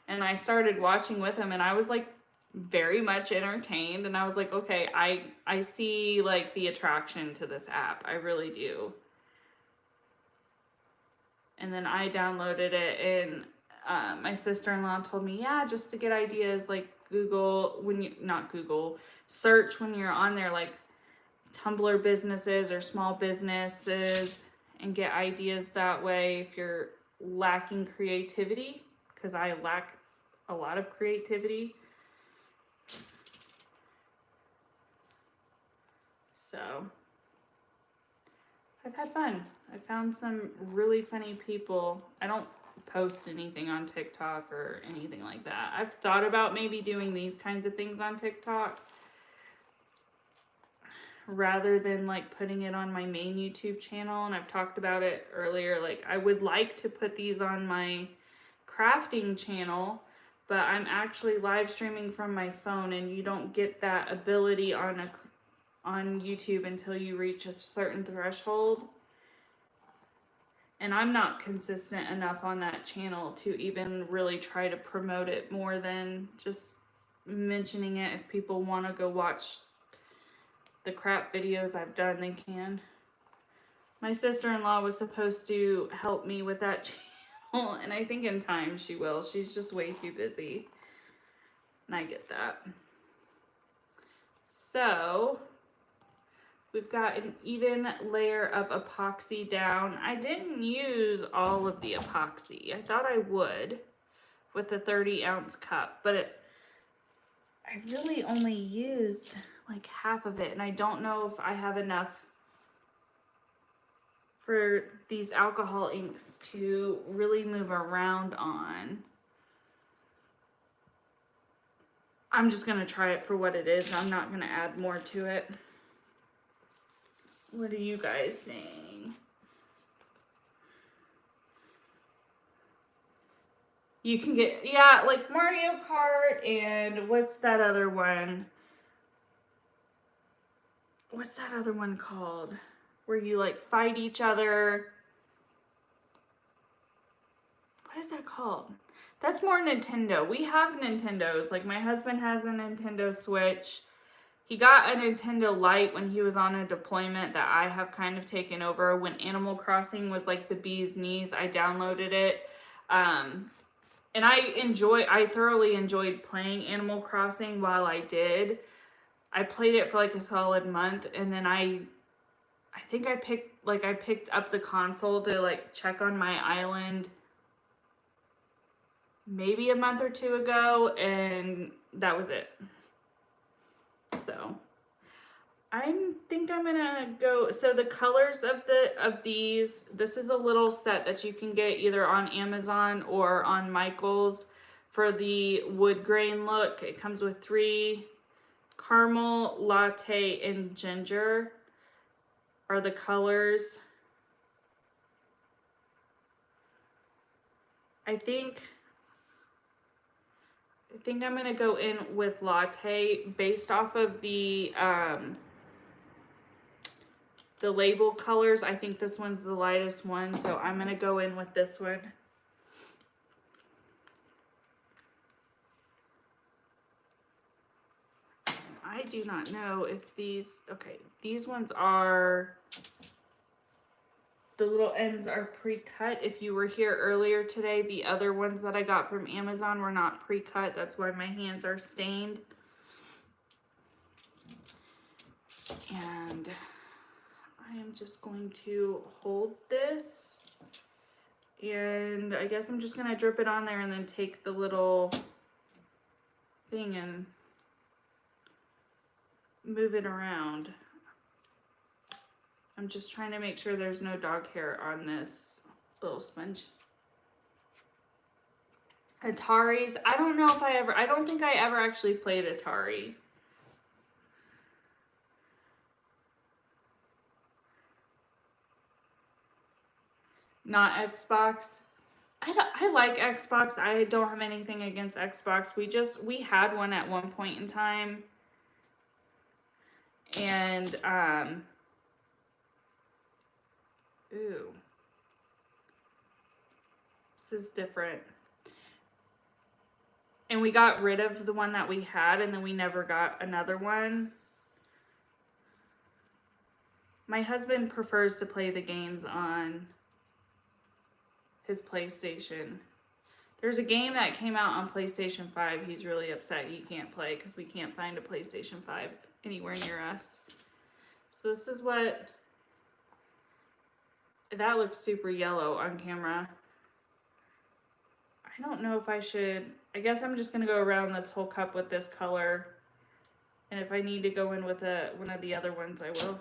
And I started watching with him, and I was like very much entertained. And I was like, okay, I see like the attraction to this app. I really do. And then I downloaded it, and my sister-in-law told me, yeah, just to get ideas, like search when you're on there, like Tumblr businesses or small businesses, and get ideas that way if you're lacking creativity, because I lack a lot of creativity. So I've had fun. I found some really funny people. I don't post anything on TikTok or anything like that. I've thought about maybe doing these kinds of things on TikTok rather than like putting it on my main YouTube channel. And I've talked about it earlier. Like, I would like to put these on my crafting channel, but I'm actually live streaming from my phone, and you don't get that ability on YouTube until you reach a certain threshold. And I'm not consistent enough on that channel to even really try to promote it more than just mentioning it. If people want to go watch the crap videos I've done, they can. My sister-in-law was supposed to help me with that channel, and I think in time she will. She's just way too busy. And I get that. So we've got an even layer of epoxy down. I didn't use all of the epoxy. I thought I would with the 30-ounce cup, but I really only used like half of it, and I don't know if I have enough for these alcohol inks to really move around on. I'm just gonna try it for what it is. I'm not gonna add more to it. What are you guys saying? You can get, yeah, like Mario Kart, and what's that other one? What's that other one called? Where you like fight each other. What is that called? That's more Nintendo. We have Nintendos. Like, my husband has a Nintendo Switch. He got a Nintendo Lite when he was on a deployment that I have kind of taken over. When Animal Crossing was like the bee's knees, I downloaded it. And I thoroughly enjoyed playing Animal Crossing while I did. I played it for like a solid month, and then I think I picked up the console to like check on my island maybe a month or two ago, and that was it. So I think I'm gonna go. So the colors of these, this is a little set that you can get either on Amazon or on Michael's for the wood grain look. It comes with 3. Caramel, latte, and ginger are the colors. I think I'm gonna go in with latte based off of the label colors. I think this one's the lightest one, so I'm gonna go in with this one. I do not know if these, okay, these ones are, the little ends are pre-cut. If you were here earlier today, the other ones that I got from Amazon were not pre-cut. That's why my hands are stained. And I am just going to hold this, and I guess I'm just gonna drip it on there and then take the little thing and move it around. I'm just trying to make sure there's no dog hair on this little sponge. Ataris, I don't know if I don't think I ever actually played Atari. not Xbox. I like Xbox. I don't have anything against Xbox. We had one at one point in time. And, ooh. This is different. And we got rid of the one that we had, and then we never got another one. My husband prefers to play the games on his PlayStation. There's a game that came out on PlayStation 5. He's really upset he can't play because we can't find a PlayStation 5 anywhere near us. So this is what... That looks super yellow on camera. I don't know if I should... I guess I'm just going to go around this whole cup with this color. And if I need to go in with one of the other ones, I will.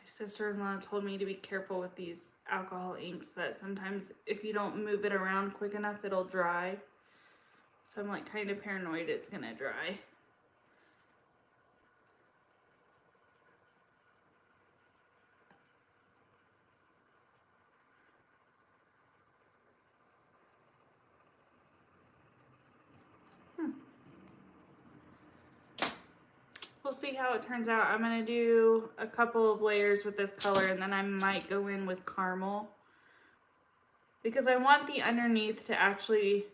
Sister-in-law told me to be careful with these alcohol inks, that sometimes if you don't move it around quick enough, it'll dry. So I'm like kind of paranoid it's gonna dry. We'll see how it turns out. I'm gonna do a couple of layers with this color, and then I might go in with caramel, because I want the underneath to actually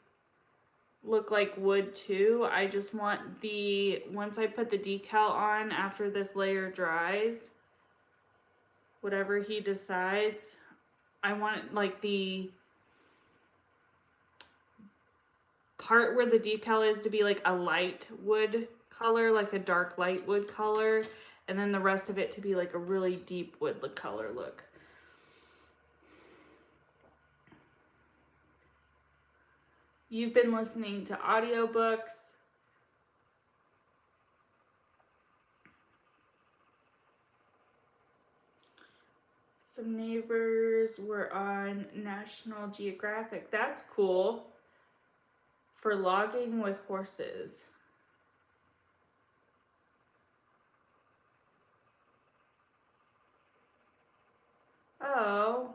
look like wood too. I just want once I put the decal on after this layer dries, whatever he decides, I want like the part where the decal is to be like a light wood color, like a dark light wood color, and then the rest of it to be like a really deep wood color look. You've been listening to audiobooks. Some neighbors were on National Geographic. That's cool. For logging with horses. Oh,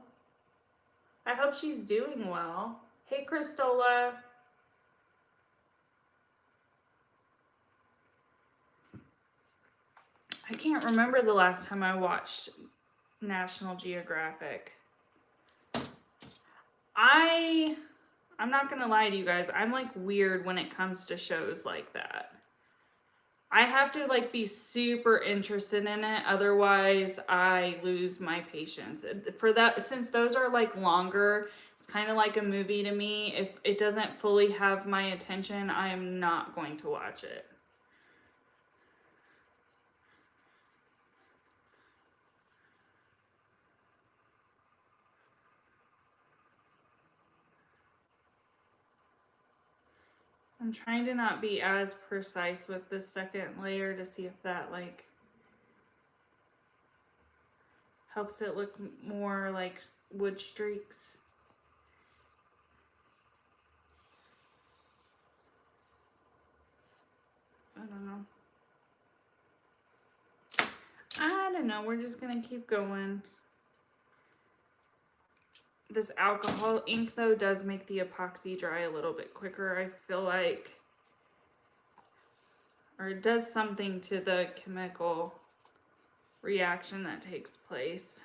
I hope she's doing well. Hey, Christola. I can't remember the last time I watched National Geographic. I'm not gonna lie to you guys, I'm like weird when it comes to shows like that. I have to like be super interested in it, otherwise I lose my patience. For that, since those are like longer, it's kind of like a movie to me. If it doesn't fully have my attention, I am not going to watch it. I'm trying to not be as precise with this second layer to see if that like helps it look more like wood streaks. I don't know. We're just gonna keep going. This alcohol ink though does make the epoxy dry a little bit quicker, I feel like. Or it does something to the chemical reaction that takes place.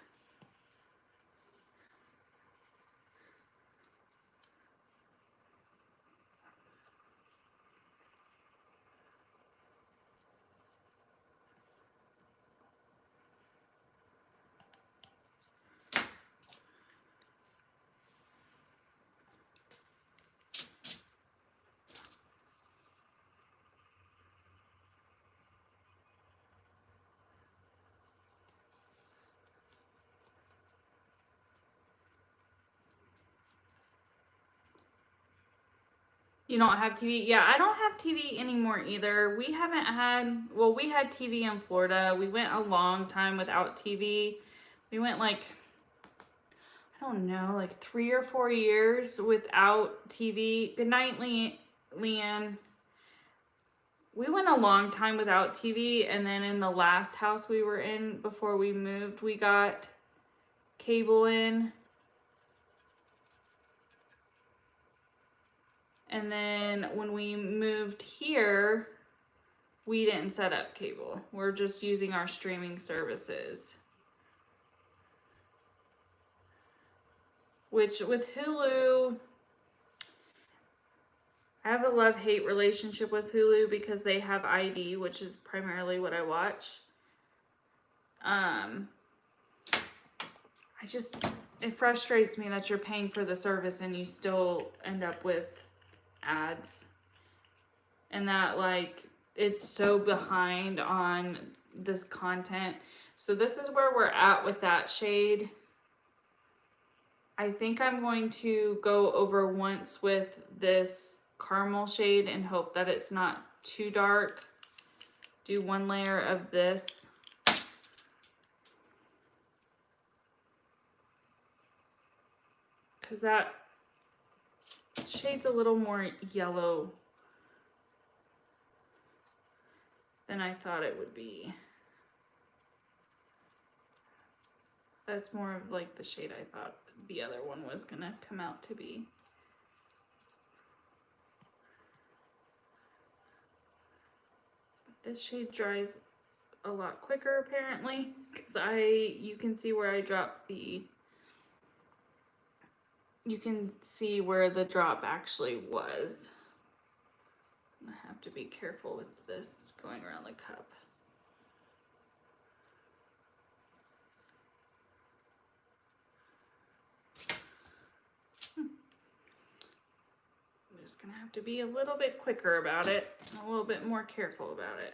You don't have TV? Yeah, I don't have TV anymore either. We haven't had, well, we had TV in Florida. We went a long time without TV. we went like, I don't know, like 3 or 4 years without TV. Good night, Leanne. We went a long time without TV, and then in the last house we were in before we moved, we got cable in. And then when we moved here, we didn't set up cable. We're just using our streaming services. Which with Hulu, I have a love-hate relationship with Hulu because they have ID, which is primarily what I watch. It frustrates me that you're paying for the service and you still end up with ads. And that, like, it's so behind on this content. So this is where we're at with that shade. I think I'm going to go over once with this caramel shade and hope that it's not too dark. Do one layer of this. Because that shade's a little more yellow than I thought it would be. That's more of like the shade I thought the other one was gonna come out to be. This shade dries a lot quicker apparently, because you can see where I dropped you can see where the drop actually was. I have to be careful with this going around the cup. I'm just gonna have to be a little bit quicker about it, a little bit more careful about it.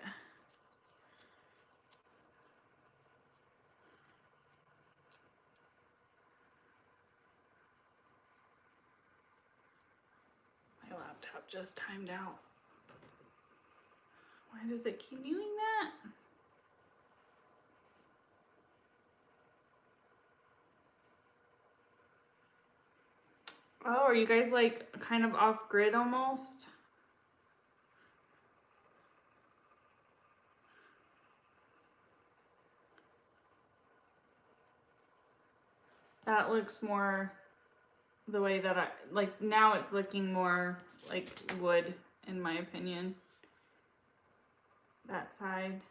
My laptop just timed out. Why does it keep doing that? Oh, are you guys like kind of off grid almost? That looks more the way that I, like now it's looking more like wood in my opinion. That side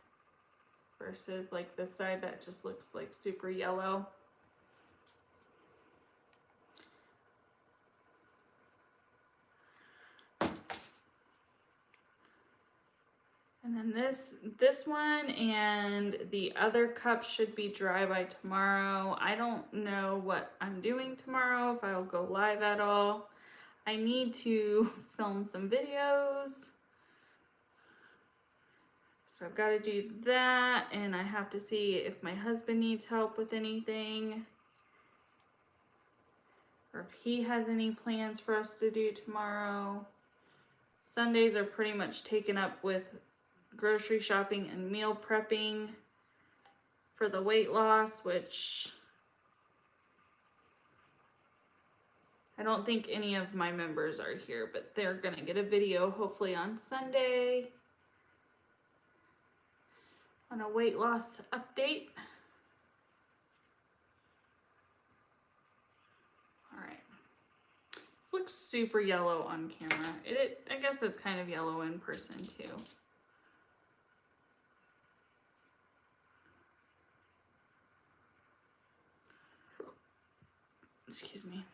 versus like this side that just looks like super yellow. And then this one and the other cup should be dry by tomorrow. I don't know what I'm doing tomorrow, if I'll go live at all. I need to film some videos. So I've got to do that, and I have to see if my husband needs help with anything, or if he has any plans for us to do tomorrow. Sundays are pretty much taken up with grocery shopping and meal prepping for the weight loss, which I don't think any of my members are here, but they're gonna get a video hopefully on Sunday on a weight loss update. All right, this looks super yellow on camera. I guess it's kind of yellow in person too. Excuse me.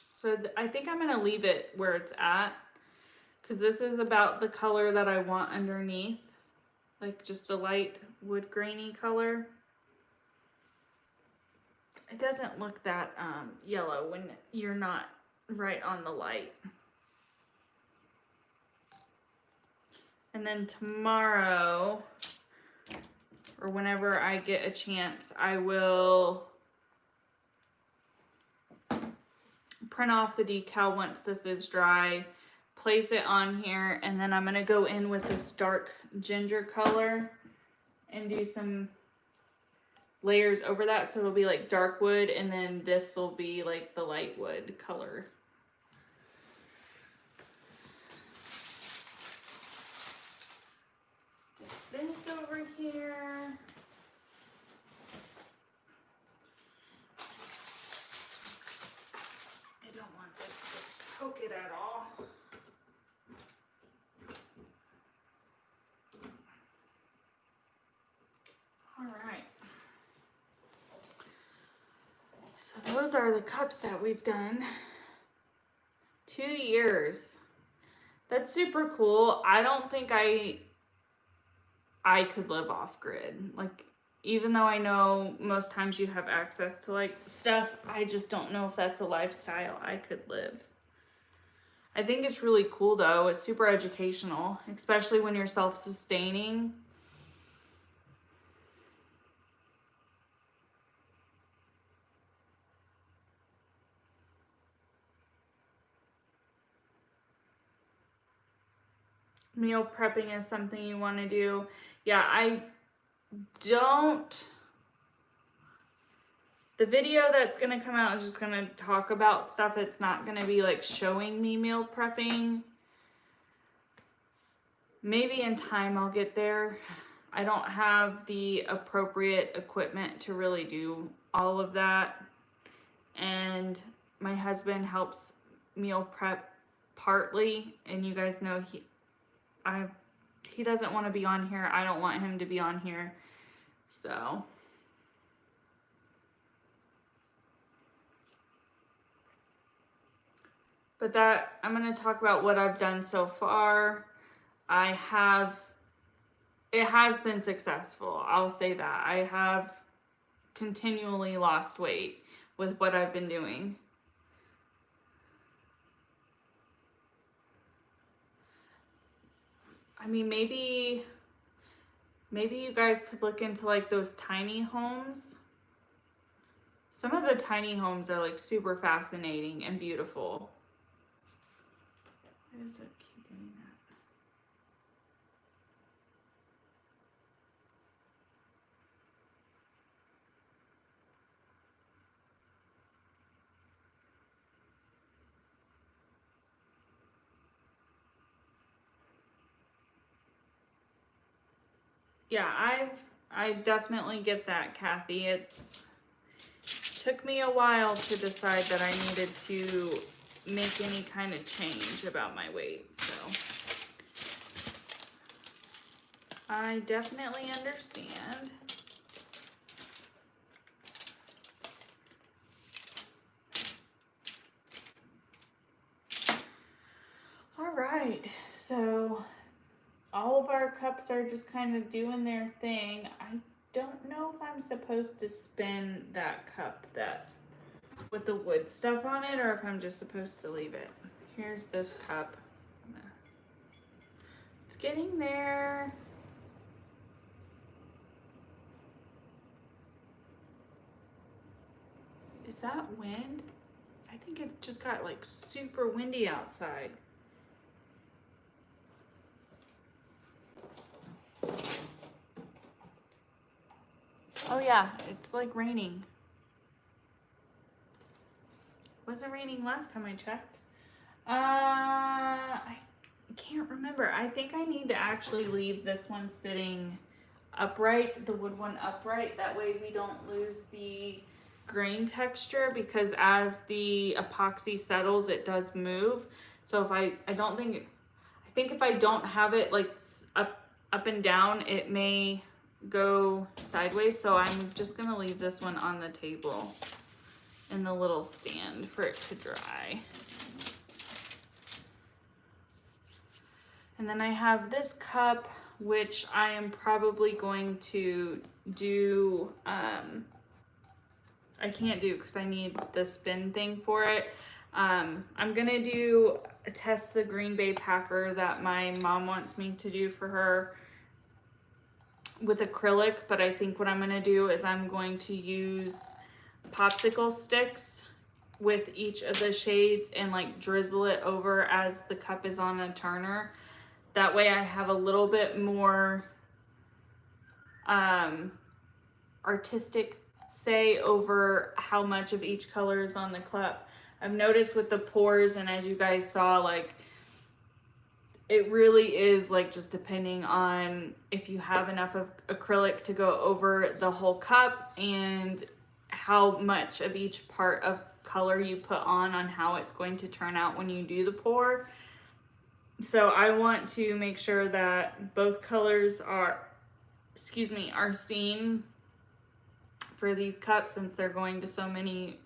So I think I'm gonna leave it where it's at, because this is about the color that I want underneath, like just a light wood grainy color. It doesn't look that yellow when you're not right on the light. And then tomorrow, or whenever I get a chance, I will print off the decal once this is dry, place it on here, and then I'm gonna go in with this dark ginger color and do some layers over that, so it'll be like dark wood, and then this will be like the light wood color. Stick this over here. I don't want this to poke it at all. All right. So those are the cups that we've done. 2 years. That's super cool. I don't think I could live off grid. Like, even though I know most times you have access to like stuff, I just don't know if that's a lifestyle I could live. I think it's really cool though. It's super educational, especially when you're self-sustaining. Meal prepping is something you want to do. Yeah, I don't. The video that's going to come out is just going to talk about stuff. It's not going to be like showing me meal prepping. Maybe in time I'll get there. I don't have the appropriate equipment to really do all of that. And my husband helps meal prep partly, and you guys know he doesn't want to be on here. I don't want him to be on here. So but that, I'm going to talk about what I've done so far. It has been successful. I'll say that. I have continually lost weight with what I've been doing. I mean, maybe you guys could look into like those tiny homes. Some of the tiny homes are like super fascinating and beautiful. Why is it keep doing that? Yeah, I definitely get that, Kathy. It took me a while to decide that I needed to make any kind of change about my weight, so I definitely understand. All right, so all of our cups are just kind of doing their thing. I don't know if I'm supposed to spin that cup with the wood stuff on it, or if I'm just supposed to leave it. Here's this cup. It's getting there. Is that wind? I think it just got like super windy outside. Oh yeah, it's like raining. Was it raining last time I checked? I can't remember. I think I need to actually leave this one sitting upright, the wood one upright. That way we don't lose the grain texture, because as the epoxy settles, it does move. So if I think if I don't have it like up and down, it may go sideways. So I'm just gonna leave this one on the table in the little stand for it to dry. And then I have this cup, which I am probably going to do, I can't do because I need the spin thing for it. I'm gonna test the Green Bay Packer that my mom wants me to do for her with acrylic, but I think what I'm gonna do is I'm going to use popsicle sticks with each of the shades and like drizzle it over as the cup is on a turner. That way I have a little bit more artistic say over how much of each color is on the cup. I've noticed with the pours, and as you guys saw, like, it really is like just depending on if you have enough of acrylic to go over the whole cup and how much of each part of color you put on how it's going to turn out when you do the pour. So I want to make sure that both colors are seen for these cups, since they're going to so many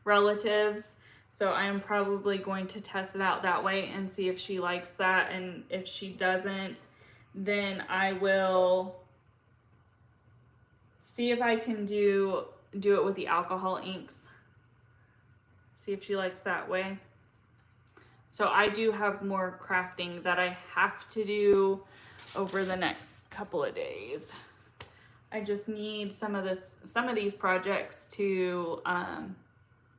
relatives. So I am probably going to test it out that way and see if she likes that. And if she doesn't, then I will see if I can do it with the alcohol inks. See if she likes that way. So I do have more crafting that I have to do over the next couple of days. I just need some of these projects to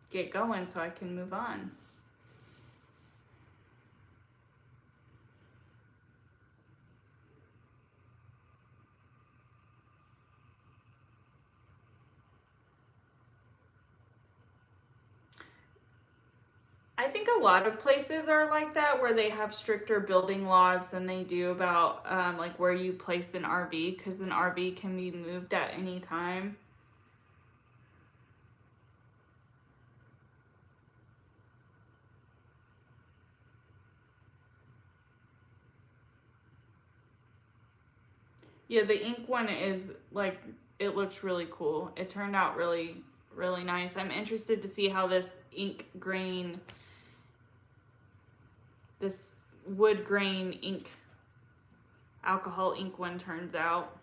get going so I can move on. I think a lot of places are like that, where they have stricter building laws than they do about like where you place an RV, because an RV can be moved at any time. Yeah, the ink one is like, it looks really cool. It turned out really, really nice. I'm interested to see how this wood grain ink, alcohol ink one turns out.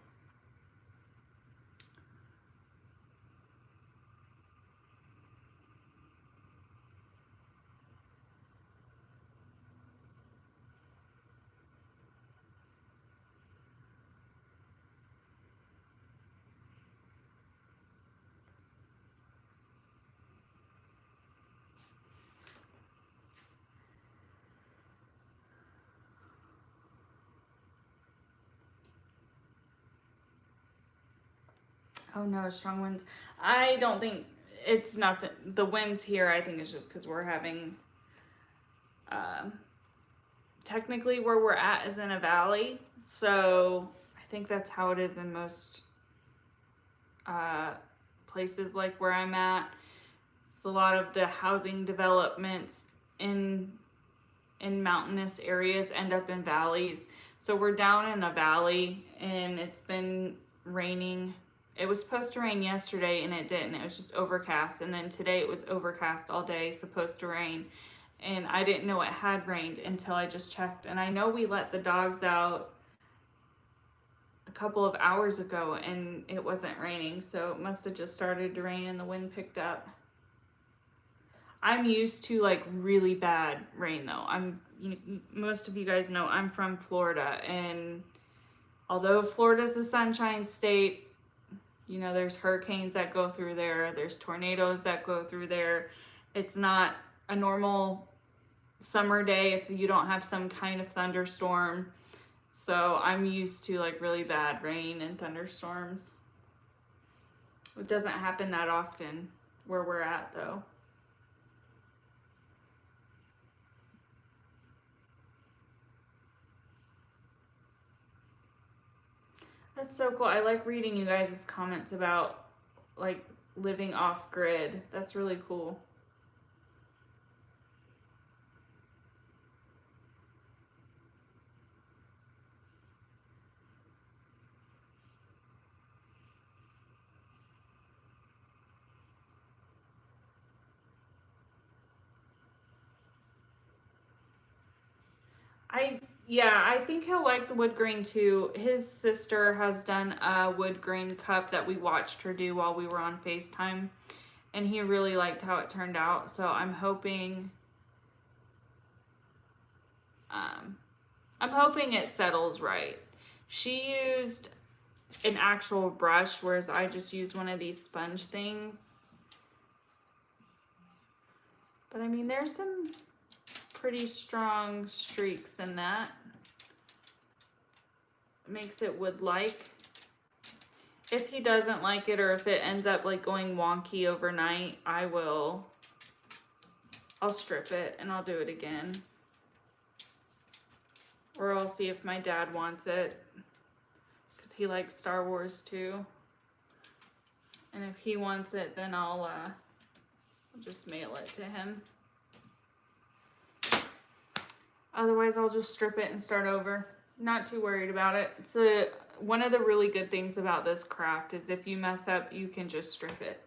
Oh no, strong winds. I don't think it's nothing. The winds here, I think, is just because we're having, technically where we're at is in a valley. So I think that's how it is in most places like where I'm at. It's a lot of the housing developments in mountainous areas end up in valleys. So we're down in a valley, and it's been raining. It was supposed to rain yesterday and it didn't. It was just overcast. And then today it was overcast all day, supposed to rain. And I didn't know it had rained until I just checked. And I know we let the dogs out a couple of hours ago and it wasn't raining. So it must have just started to rain and the wind picked up. I'm used to like really bad rain though. Most of you guys know I'm from Florida, and although Florida's the Sunshine State, you know, there's hurricanes that go through there, there's tornadoes that go through there. It's not a normal summer day if you don't have some kind of thunderstorm. So I'm used to like really bad rain and thunderstorms. It doesn't happen that often where we're at though. That's so cool. I like reading you guys' comments about like living off grid. That's really cool. I think he'll like the wood grain too. His sister has done a wood grain cup that we watched her do while we were on FaceTime, and he really liked how it turned out. So I'm hoping it settles right. She used an actual brush, whereas I just used one of these sponge things. But I mean, there's some pretty strong streaks in that. Makes it wood-like. If he doesn't like it, or if it ends up like going wonky overnight, I'll strip it and I'll do it again. Or I'll see if my dad wants it, because he likes Star Wars too. And if he wants it, then I'll just mail it to him. Otherwise, I'll just strip it and start over. Not too worried about it. It's one of the really good things about this craft is if you mess up, you can just strip it.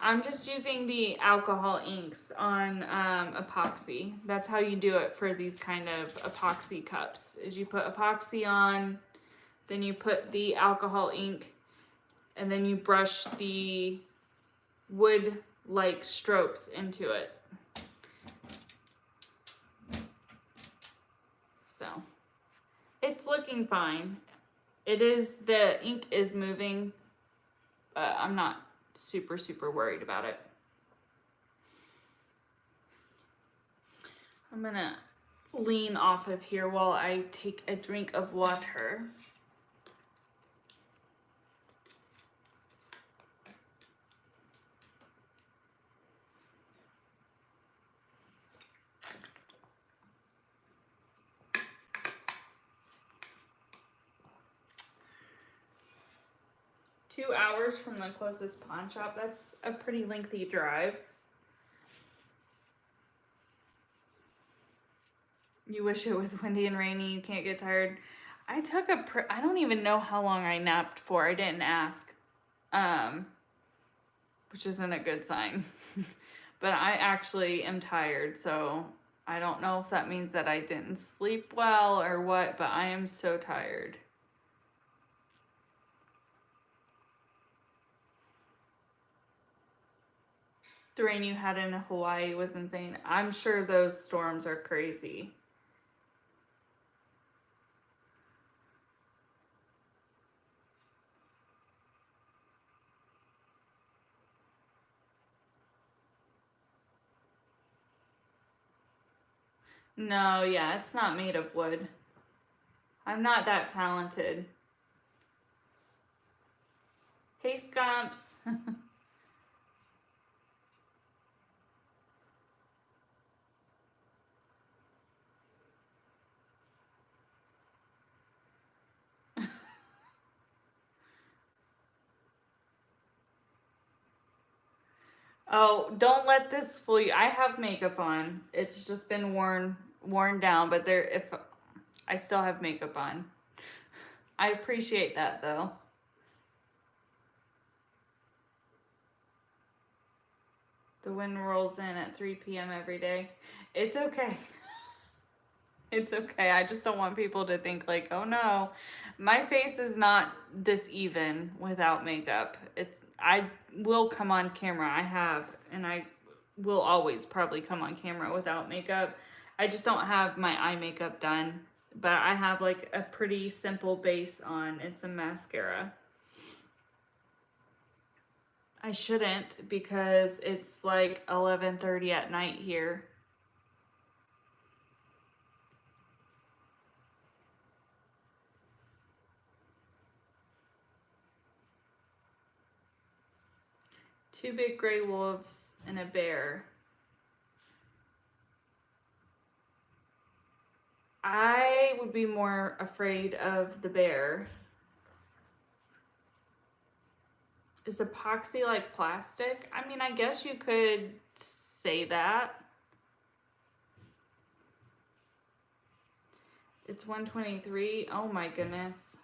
I'm just using the alcohol inks on epoxy. That's how you do it for these kind of epoxy cups, is you put epoxy on, then you put the alcohol ink, and then you brush the wood-like strokes into it. So, it's looking fine. The ink is moving, but I'm not super worried about it. I'm gonna lean off of here while I take a drink of water. Two hours from the closest pawn shop. That's a pretty lengthy drive. You wish it was windy and rainy. You can't get tired. I don't even know how long I napped for. I didn't ask, which isn't a good sign. But I actually am tired, so I don't know if that means that I didn't sleep well or what, but I am so tired. The rain you had in Hawaii was insane. I'm sure those storms are crazy. No, yeah, it's not made of wood. I'm not that talented. Hey, Scumps. Oh, don't let this fool you. I have makeup on. It's just been worn down, but if I still have makeup on. I appreciate that though. The wind rolls in at 3 p.m. every day. It's okay. It's okay. I just don't want people to think like, oh no, my face is not this even without makeup. I will come on camera. I have, and I will always probably come on camera without makeup. I just don't have my eye makeup done, but I have like a pretty simple base on. It's a mascara. I shouldn't, because it's like 11:30 at night here. Two big gray wolves and a bear. I would be more afraid of the bear. Is epoxy like plastic? I mean, I guess you could say that. It's 123. Oh my goodness.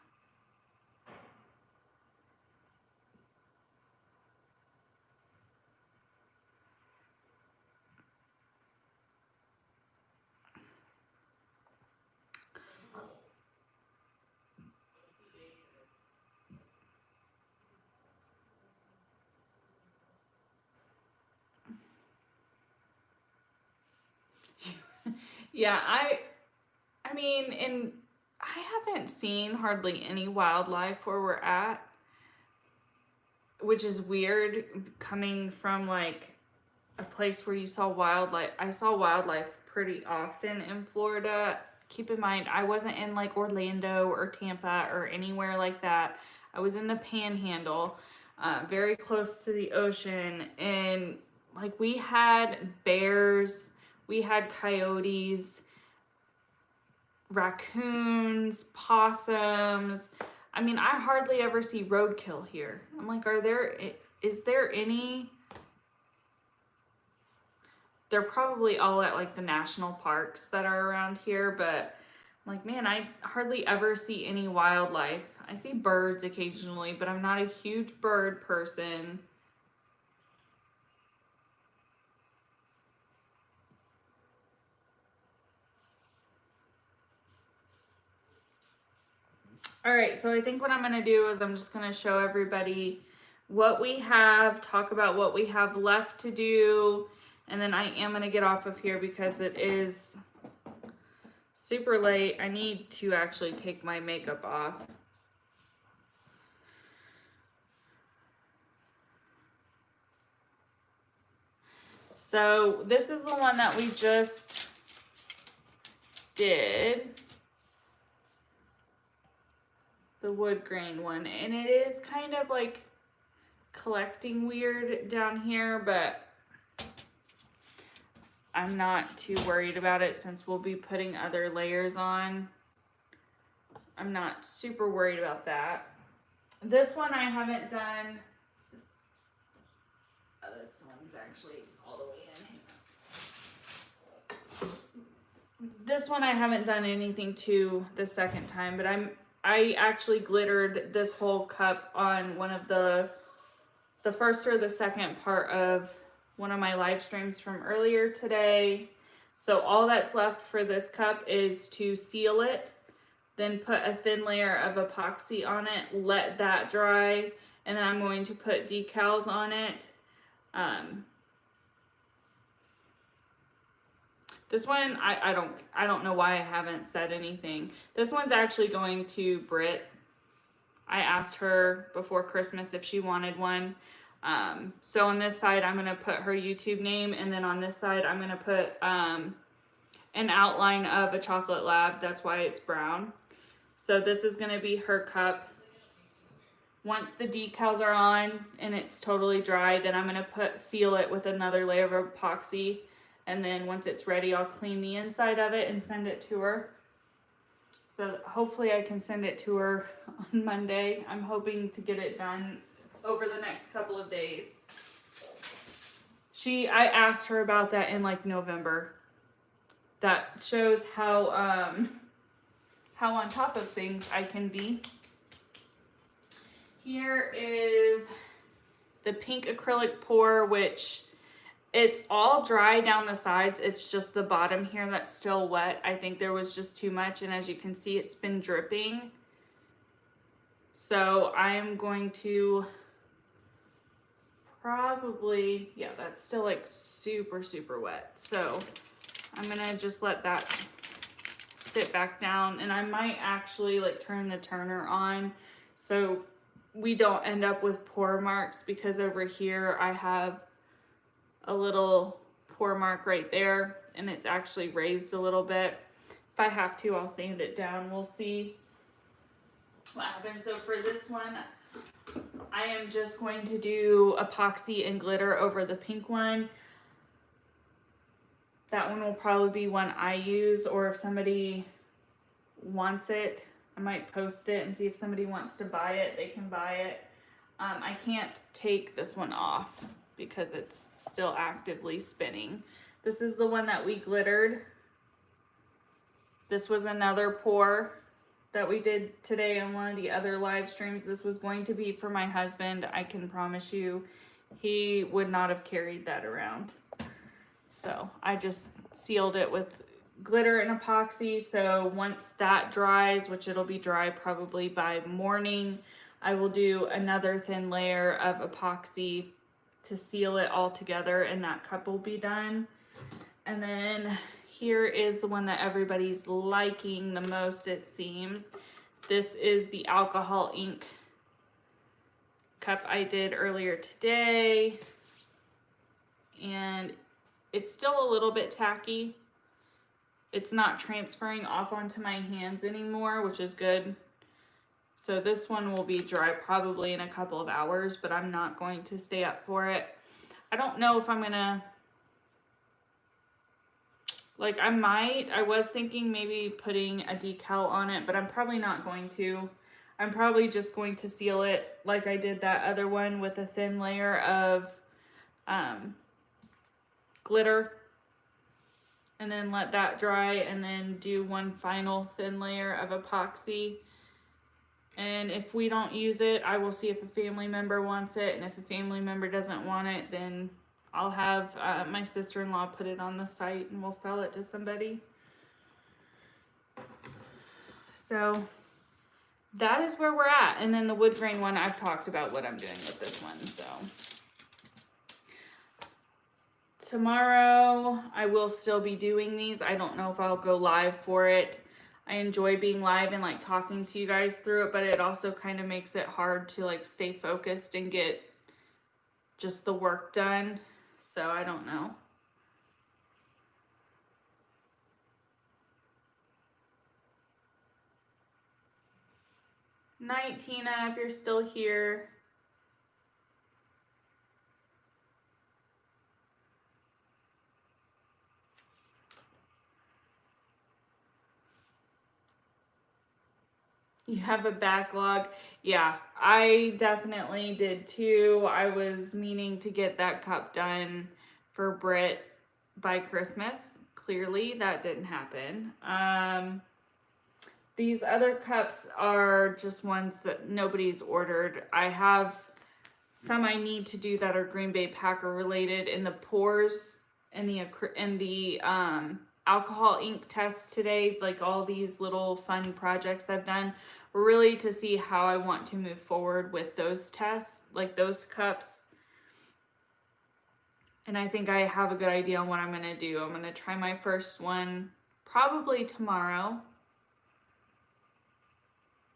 Yeah, I mean, I haven't seen hardly any wildlife where we're at, which is weird coming from like a place where you saw wildlife. I saw wildlife pretty often in Florida. Keep in mind, I wasn't in like Orlando or Tampa or anywhere like that. I was in the Panhandle, very close to the ocean, and like we had bears, we had coyotes, raccoons, possums. I mean, I hardly ever see roadkill here. I'm like, is there any? They're probably all at like the national parks that are around here, but I'm like, man, I hardly ever see any wildlife. I see birds occasionally, but I'm not a huge bird person. All right, so I think what I'm gonna do is I'm just gonna show everybody what we have, talk about what we have left to do, and then I am gonna get off of here because it is super late. I need to actually take my makeup off. So this is the one that we just did. The wood grain one, and it is kind of like collecting weird down here, but I'm not too worried about it since we'll be putting other layers on. I'm not super worried about that. This one I haven't done. This one's actually all the way in. This one I haven't done anything to the second time, but I actually glittered this whole cup on one of the first or the second part of one of my live streams from earlier today. So all that's left for this cup is to seal it, then put a thin layer of epoxy on it, let that dry, and then I'm going to put decals on it. This one, I don't know why I haven't said anything. This one's actually going to Britt. I asked her before Christmas if she wanted one. So on this side, I'm going to put her YouTube name. And then on this side, I'm going to put an outline of a chocolate lab. That's why it's brown. So this is going to be her cup. Once the decals are on and it's totally dry, then I'm going to seal it with another layer of epoxy. And then once it's ready, I'll clean the inside of it and send it to her. So hopefully I can send it to her on Monday. I'm hoping to get it done over the next couple of days. I asked her about that in like November. That shows how on top of things I can be. Here is the pink acrylic pour, which it's all dry down the sides. It's just the bottom here that's still wet. I think there was just too much, and as you can see, it's been dripping. So I'm going to probably, yeah, that's still like super, super wet. So I'm gonna just let that sit back down, and I might actually like turn the turner on so we don't end up with pour marks, because over here I have a little pour mark right there, and it's actually raised a little bit. If I have to, I'll sand it down. We'll see what happens. So for this one, I am just going to do epoxy and glitter over the pink one. That one will probably be one I use, or if somebody wants it, I might post it and see if somebody wants to buy it, they can buy it. I can't take this one off because it's still actively spinning. This is the one that we glittered. This was another pour that we did today on one of the other live streams. This was going to be for my husband. I can promise you he would not have carried that around. So I just sealed it with glitter and epoxy. So once that dries, which it'll be dry probably by morning, I will do another thin layer of epoxy to seal it all together, and that cup will be done. And then here is the one that everybody's liking the most, it seems. This is the alcohol ink cup I did earlier today. And it's still a little bit tacky. It's not transferring off onto my hands anymore, which is good. So this one will be dry probably in a couple of hours, but I'm not going to stay up for it. I don't know if I'm gonna, like I was thinking maybe putting a decal on it, but I'm probably not going to. I'm probably just going to seal it like I did that other one with a thin layer of glitter, and then let that dry, and then do one final thin layer of epoxy. And if we don't use it, I will see if a family member wants it, and if a family member doesn't want it, then I'll have my sister-in-law put it on the site and we'll sell it to somebody. So that is where we're at. And then the wood grain one, I've talked about what I'm doing with this one. So tomorrow I will still be doing these. I don't know if I'll go live for it. I enjoy being live and like talking to you guys through it, but it also kind of makes it hard to like stay focused and get just the work done. So I don't know. Night, Tina, if you're still here. You have a backlog. Yeah, I definitely did too. I was meaning to get that cup done for Brit by Christmas. Clearly that didn't happen. These other cups are just ones that nobody's ordered. I have some I need to do that are Green Bay Packer related, in the pours and the alcohol ink test today. Like all these little fun projects I've done, really to see how I want to move forward with those tests, like those cups. And I think I have a good idea on what I'm gonna do. I'm gonna try my first one probably tomorrow,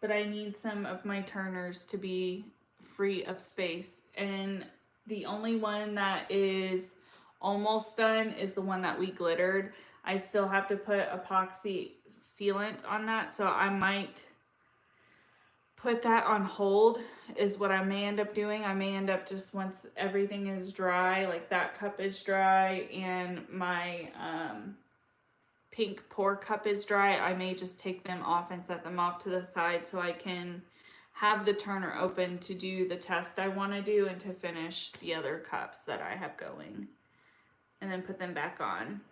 but I need some of my turners to be free of space. And the only one that is almost done is the one that we glittered. I still have to put epoxy sealant on that, so I might put that on hold is what I may end up doing. I may end up just, once everything is dry, like that cup is dry and my pink pour cup is dry, I may just take them off and set them off to the side so I can have the turner open to do the test I want to do and to finish the other cups that I have going, and then put them back on.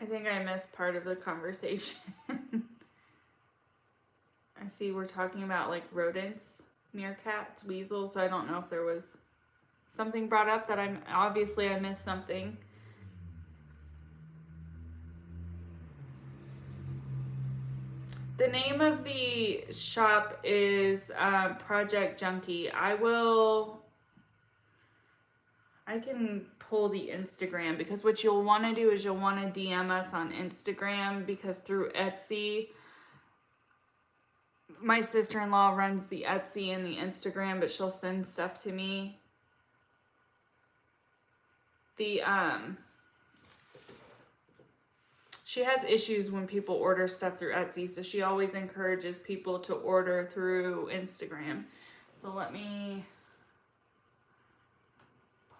I think I missed part of the conversation. I see we're talking about like rodents, meerkats, weasels, so I don't know if there was something brought up that obviously I missed something. The name of the shop is Project Junkie. I can pull the Instagram, because what you'll want to do is you'll want to DM us on Instagram, because through Etsy, my sister-in-law runs the Etsy and the Instagram, but she'll send stuff to me. She has issues when people order stuff through Etsy, so she always encourages people to order through Instagram. So let me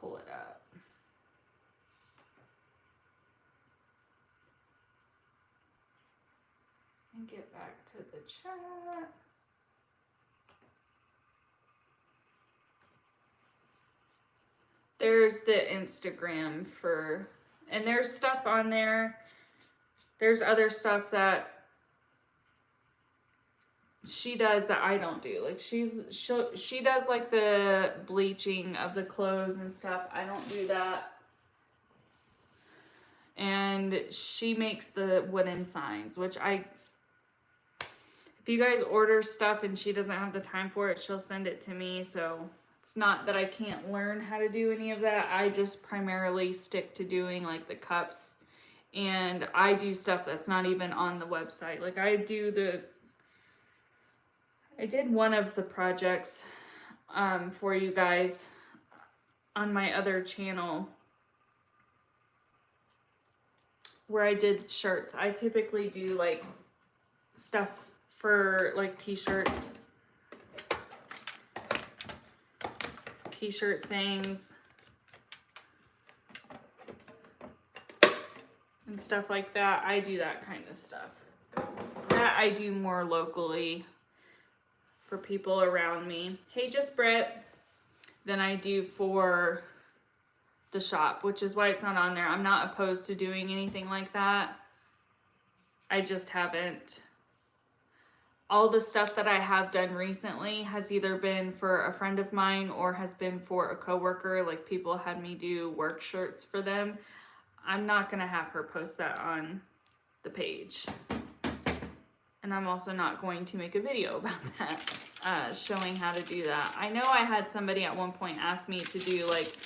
pull it up. And get back to the chat. There's the Instagram for, and there's stuff on there. There's other stuff that she does that I don't do. Like she does like the bleaching of the clothes and stuff. I don't do that. And she makes the wooden signs, which if you guys order stuff and she doesn't have the time for it, she'll send it to me. So it's not that I can't learn how to do any of that. I just primarily stick to doing like the cups, and I do stuff that's not even on the website. Like I did one of the projects for you guys on my other channel where I did shirts. I typically do like stuff for like t-shirts, t-shirt sayings, and stuff like that. I do that kind of stuff. That I do more locally for people around me. Hey, just Britt. Than I do for the shop, which is why it's not on there. I'm not opposed to doing anything like that. I just haven't. All the stuff that I have done recently has either been for a friend of mine or has been for a coworker. Like people had me do work shirts for them. I'm not gonna have her post that on the page. And I'm also not going to make a video about that, showing how to do that. I know I had somebody at one point ask me to do like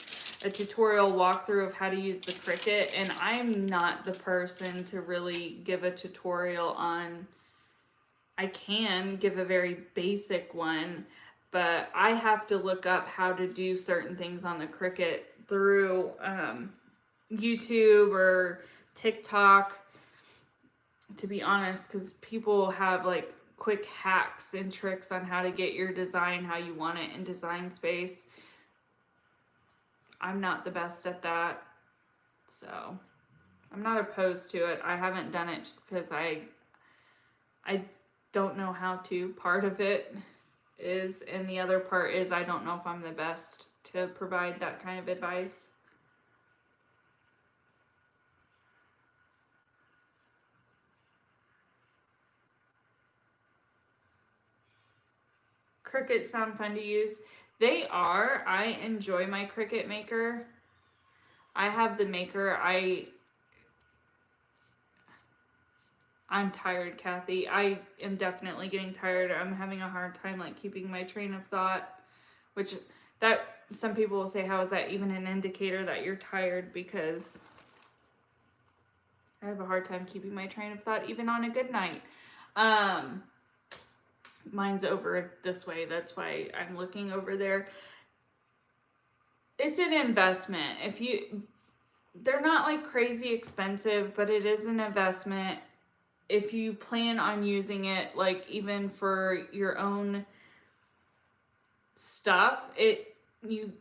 a tutorial walkthrough of how to use the Cricut, and I'm not the person to really give a tutorial on. I can give a very basic one, but I have to look up how to do certain things on the Cricut through YouTube or TikTok, to be honest, because people have like quick hacks and tricks on how to get your design how you want it in Design Space. I'm not the best at that, so I'm not opposed to it. I haven't done it just because I don't know how to. Part of it is, and the other part is I don't know if I'm the best to provide that kind of advice. Cricut sound fun to use. They are. I enjoy my Cricut Maker. I have the Maker. I'm tired, Kathy. I am definitely getting tired. I'm having a hard time like keeping my train of thought, which that some people will say, how is that even an indicator that you're tired? Because I have a hard time keeping my train of thought even on a good night. Mine's over this way. That's why I'm looking over there. It's an investment. They're not like crazy expensive, but it is an investment. If you plan on using it, like even for your own stuff, you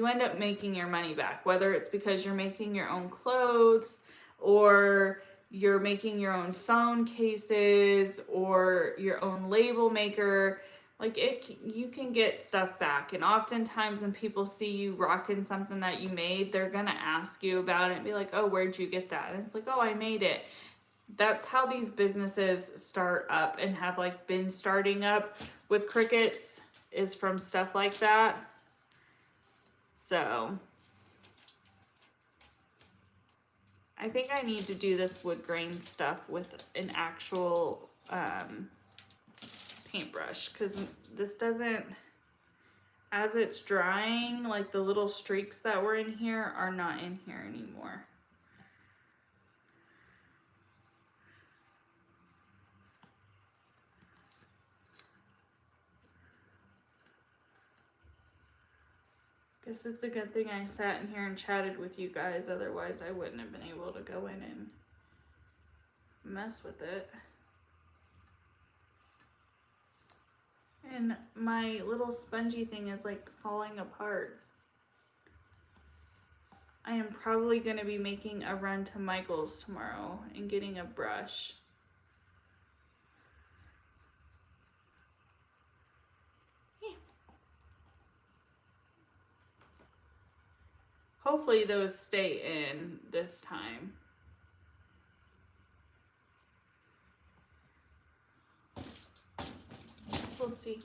end up making your money back, whether it's because you're making your own clothes or you're making your own phone cases or your own label maker. Like you can get stuff back. And oftentimes when people see you rocking something that you made, they're gonna ask you about it and be like, oh, where'd you get that? And it's like, oh, I made it. That's how these businesses start up and have like been starting up with Cricuts, is from stuff like that. So I think I need to do this wood grain stuff with an actual paintbrush, because this doesn't, as it's drying, like the little streaks that were in here are not in here anymore. Guess it's a good thing I sat in here and chatted with you guys, otherwise I wouldn't have been able to go in and mess with it. And my little spongy thing is like falling apart. I am probably going to be making a run to Michael's tomorrow and getting a brush. Hopefully those stay in this time. We'll see.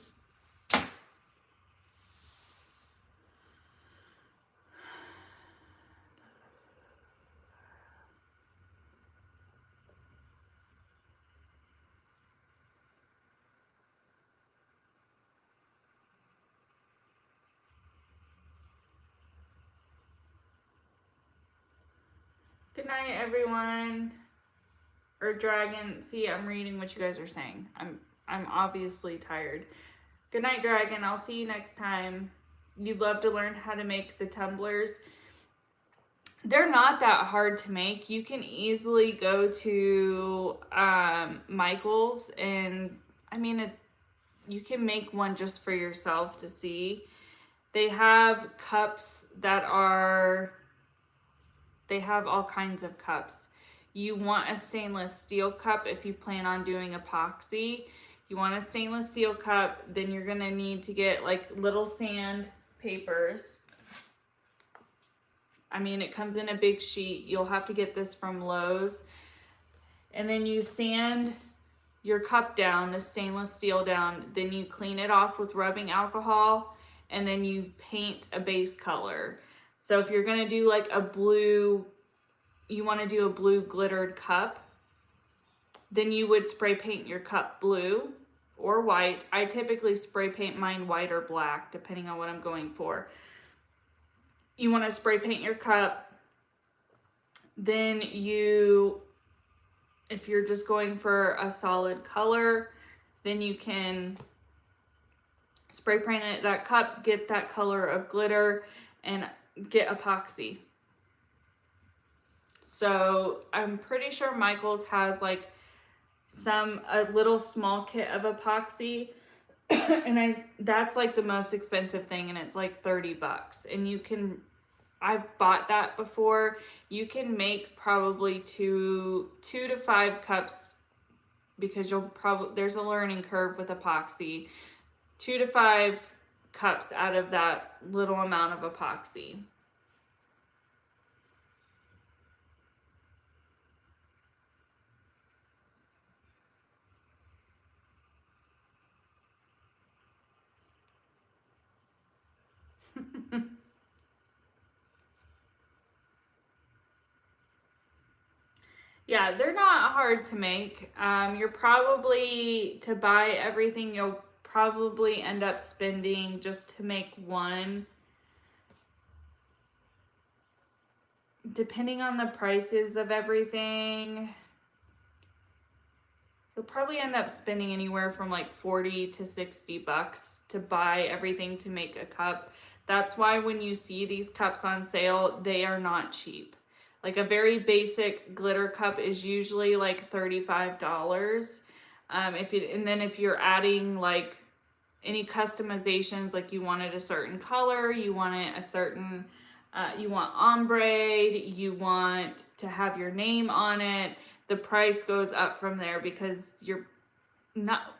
Good night, everyone. Or Dragon. See, I'm reading what you guys are saying. I'm obviously tired. Good night, Dragon. I'll see you next time. You'd love to learn how to make the tumblers. They're not that hard to make. You can easily go to Michael's, and I mean, you can make one just for yourself to see. They have cups that are, they have all kinds of cups. You want a stainless steel cup if you plan on doing epoxy. You want a stainless steel cup, then you're gonna need to get like little sand papers. I mean, it comes in a big sheet. You'll have to get this from Lowe's. And then you sand your cup down, the stainless steel down. Then you clean it off with rubbing alcohol. And then you paint a base color. So if you're going to do like a blue, you want to do a blue glittered cup, then you would spray paint your cup blue or white. I typically spray paint mine white or black, depending on what I'm going for. You want to spray paint your cup. Then you, if you're just going for a solid color, then you can spray paint it, that cup, get that color of glitter, and get epoxy. So I'm pretty sure Michael's has like a little small kit of epoxy. And that's like the most expensive thing, and it's like $30. And you can, I've bought that before. You can make probably two to 5 cups, because there's a learning curve with epoxy. 2 to 5 cups out of that little amount of epoxy. Yeah, they're not hard to make. You're probably, to buy everything, you'll probably end up spending, just to make one, depending on the prices of everything, you'll probably end up spending anywhere from like $40 to $60 to buy everything to make a cup. That's why when you see these cups on sale, they are not cheap. Like a very basic glitter cup is usually like $35. And then if you're adding like any customizations, like you wanted a certain color, you want it a certain, you want ombre, you want to have your name on it, the price goes up from there, because you're not,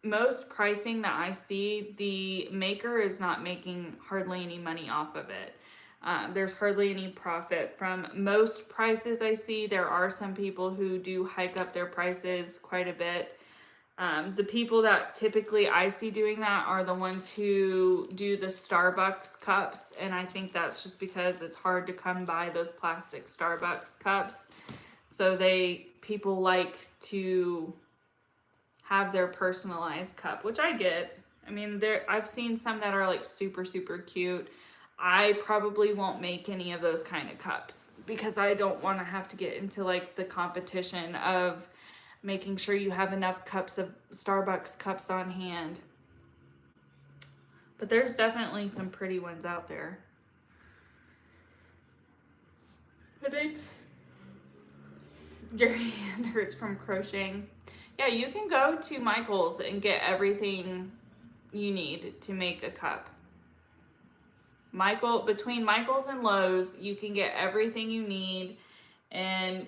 most pricing that I see, the maker is not making hardly any money off of it. There's hardly any profit from most prices I see. There are some people who do hike up their prices quite a bit. The people that typically I see doing that are the ones who do the Starbucks cups, and I think that's just because it's hard to come by those plastic Starbucks cups. So people like to have their personalized cup, which I get. I mean, I've seen some that are like super, super cute. I probably won't make any of those kind of cups, because I don't want to have to get into like the competition of making sure you have enough cups of Starbucks cups on hand. But there's definitely some pretty ones out there. But your hand hurts from crocheting. Yeah, you can go to Michael's and get everything you need to make a cup. Between Michael's and Lowe's, you can get everything you need, and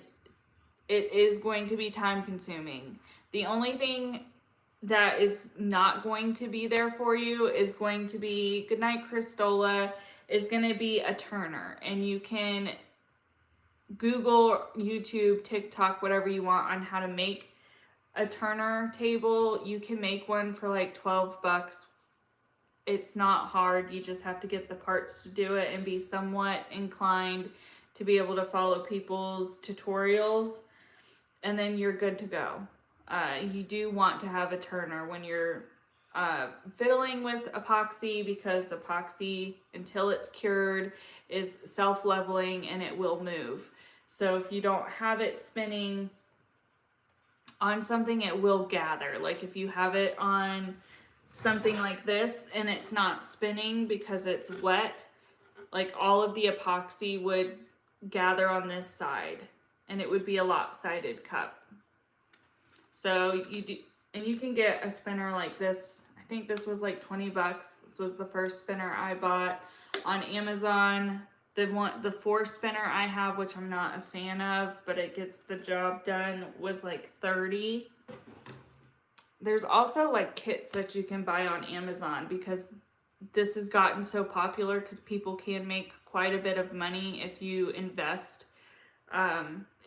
it is going to be time consuming. The only thing that is not going to be there for you is going to be, Goodnight Christola, is going to be a turner, and you can Google, YouTube, TikTok, whatever you want on how to make a turner table. You can make one for like $12. It's not hard. You just have to get the parts to do it and be somewhat inclined to be able to follow people's tutorials, and then you're good to go. You do want to have a turner when you're fiddling with epoxy, because epoxy, until it's cured, is self-leveling and it will move. So if you don't have it spinning on something, it will gather. Like if you have it on something like this and it's not spinning because it's wet, like all of the epoxy would gather on this side and it would be a lopsided cup. So you do, and you can get a spinner like this. I think this was like $20. This was the first spinner I bought on Amazon. The 4 spinner I have, which I'm not a fan of, but it gets the job done, was like $30. There's also like kits that you can buy on Amazon, because this has gotten so popular because people can make quite a bit of money if you invest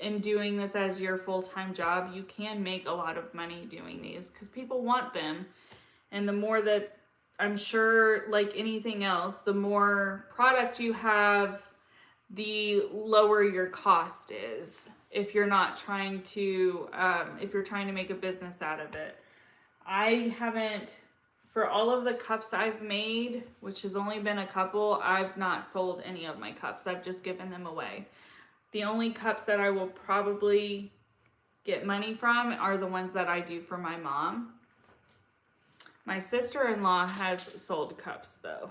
in doing this as your full-time job. You can make a lot of money doing these because people want them. And the more that, I'm sure, like anything else, the more product you have, the lower your cost is, if you're not trying to, if you're trying to make a business out of it. I haven't, for all of the cups I've made, which has only been a couple, I've not sold any of my cups. I've just given them away. The only cups that I will probably get money from are the ones that I do for my mom. My sister-in-law has sold cups though.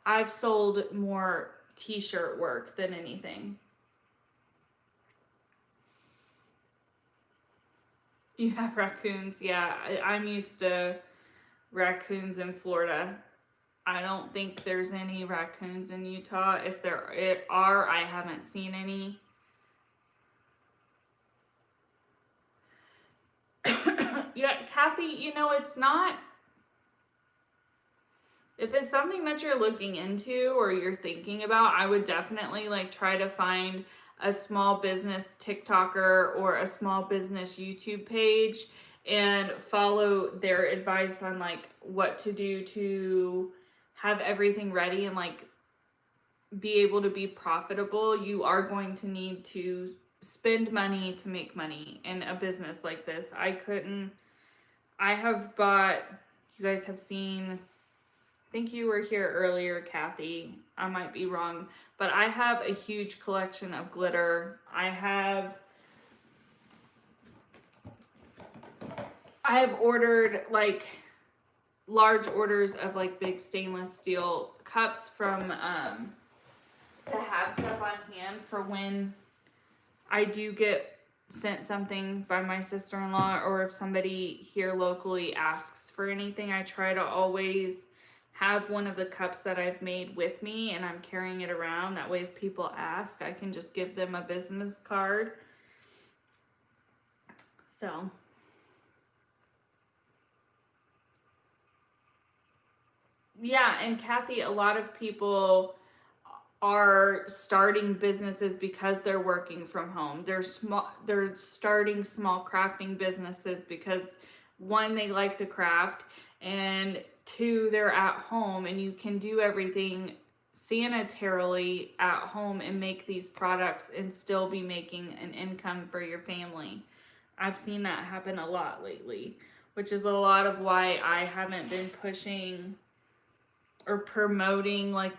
I've sold more t-shirt work than anything. You have raccoons? Yeah, I'm used to raccoons in Florida. I don't think there's any raccoons in Utah. If there are, I haven't seen any. Yeah, Kathy, you know, it's not, if it's something that you're looking into or you're thinking about, I would definitely like try to find a small business TikToker or a small business YouTube page and follow their advice on like what to do to have everything ready and like be able to be profitable. You are going to need to spend money to make money in a business like this. I have bought, you guys have seen, I think you were here earlier, Kathy. I might be wrong, but I have a huge collection of glitter. I have ordered like large orders of like big stainless steel cups from to have stuff on hand for when I do get sent something by my sister-in-law, or if somebody here locally asks for anything. I try to always have one of the cups that I've made with me and I'm carrying it around. That way if people ask, I can just give them a business card. So yeah, and Kathy, a lot of people are starting businesses because they're working from home. They're starting small crafting businesses because 1, they like to craft, and 2, they're at home and you can do everything sanitarily at home and make these products and still be making an income for your family. I've seen that happen a lot lately, which is a lot of why I haven't been pushing or promoting like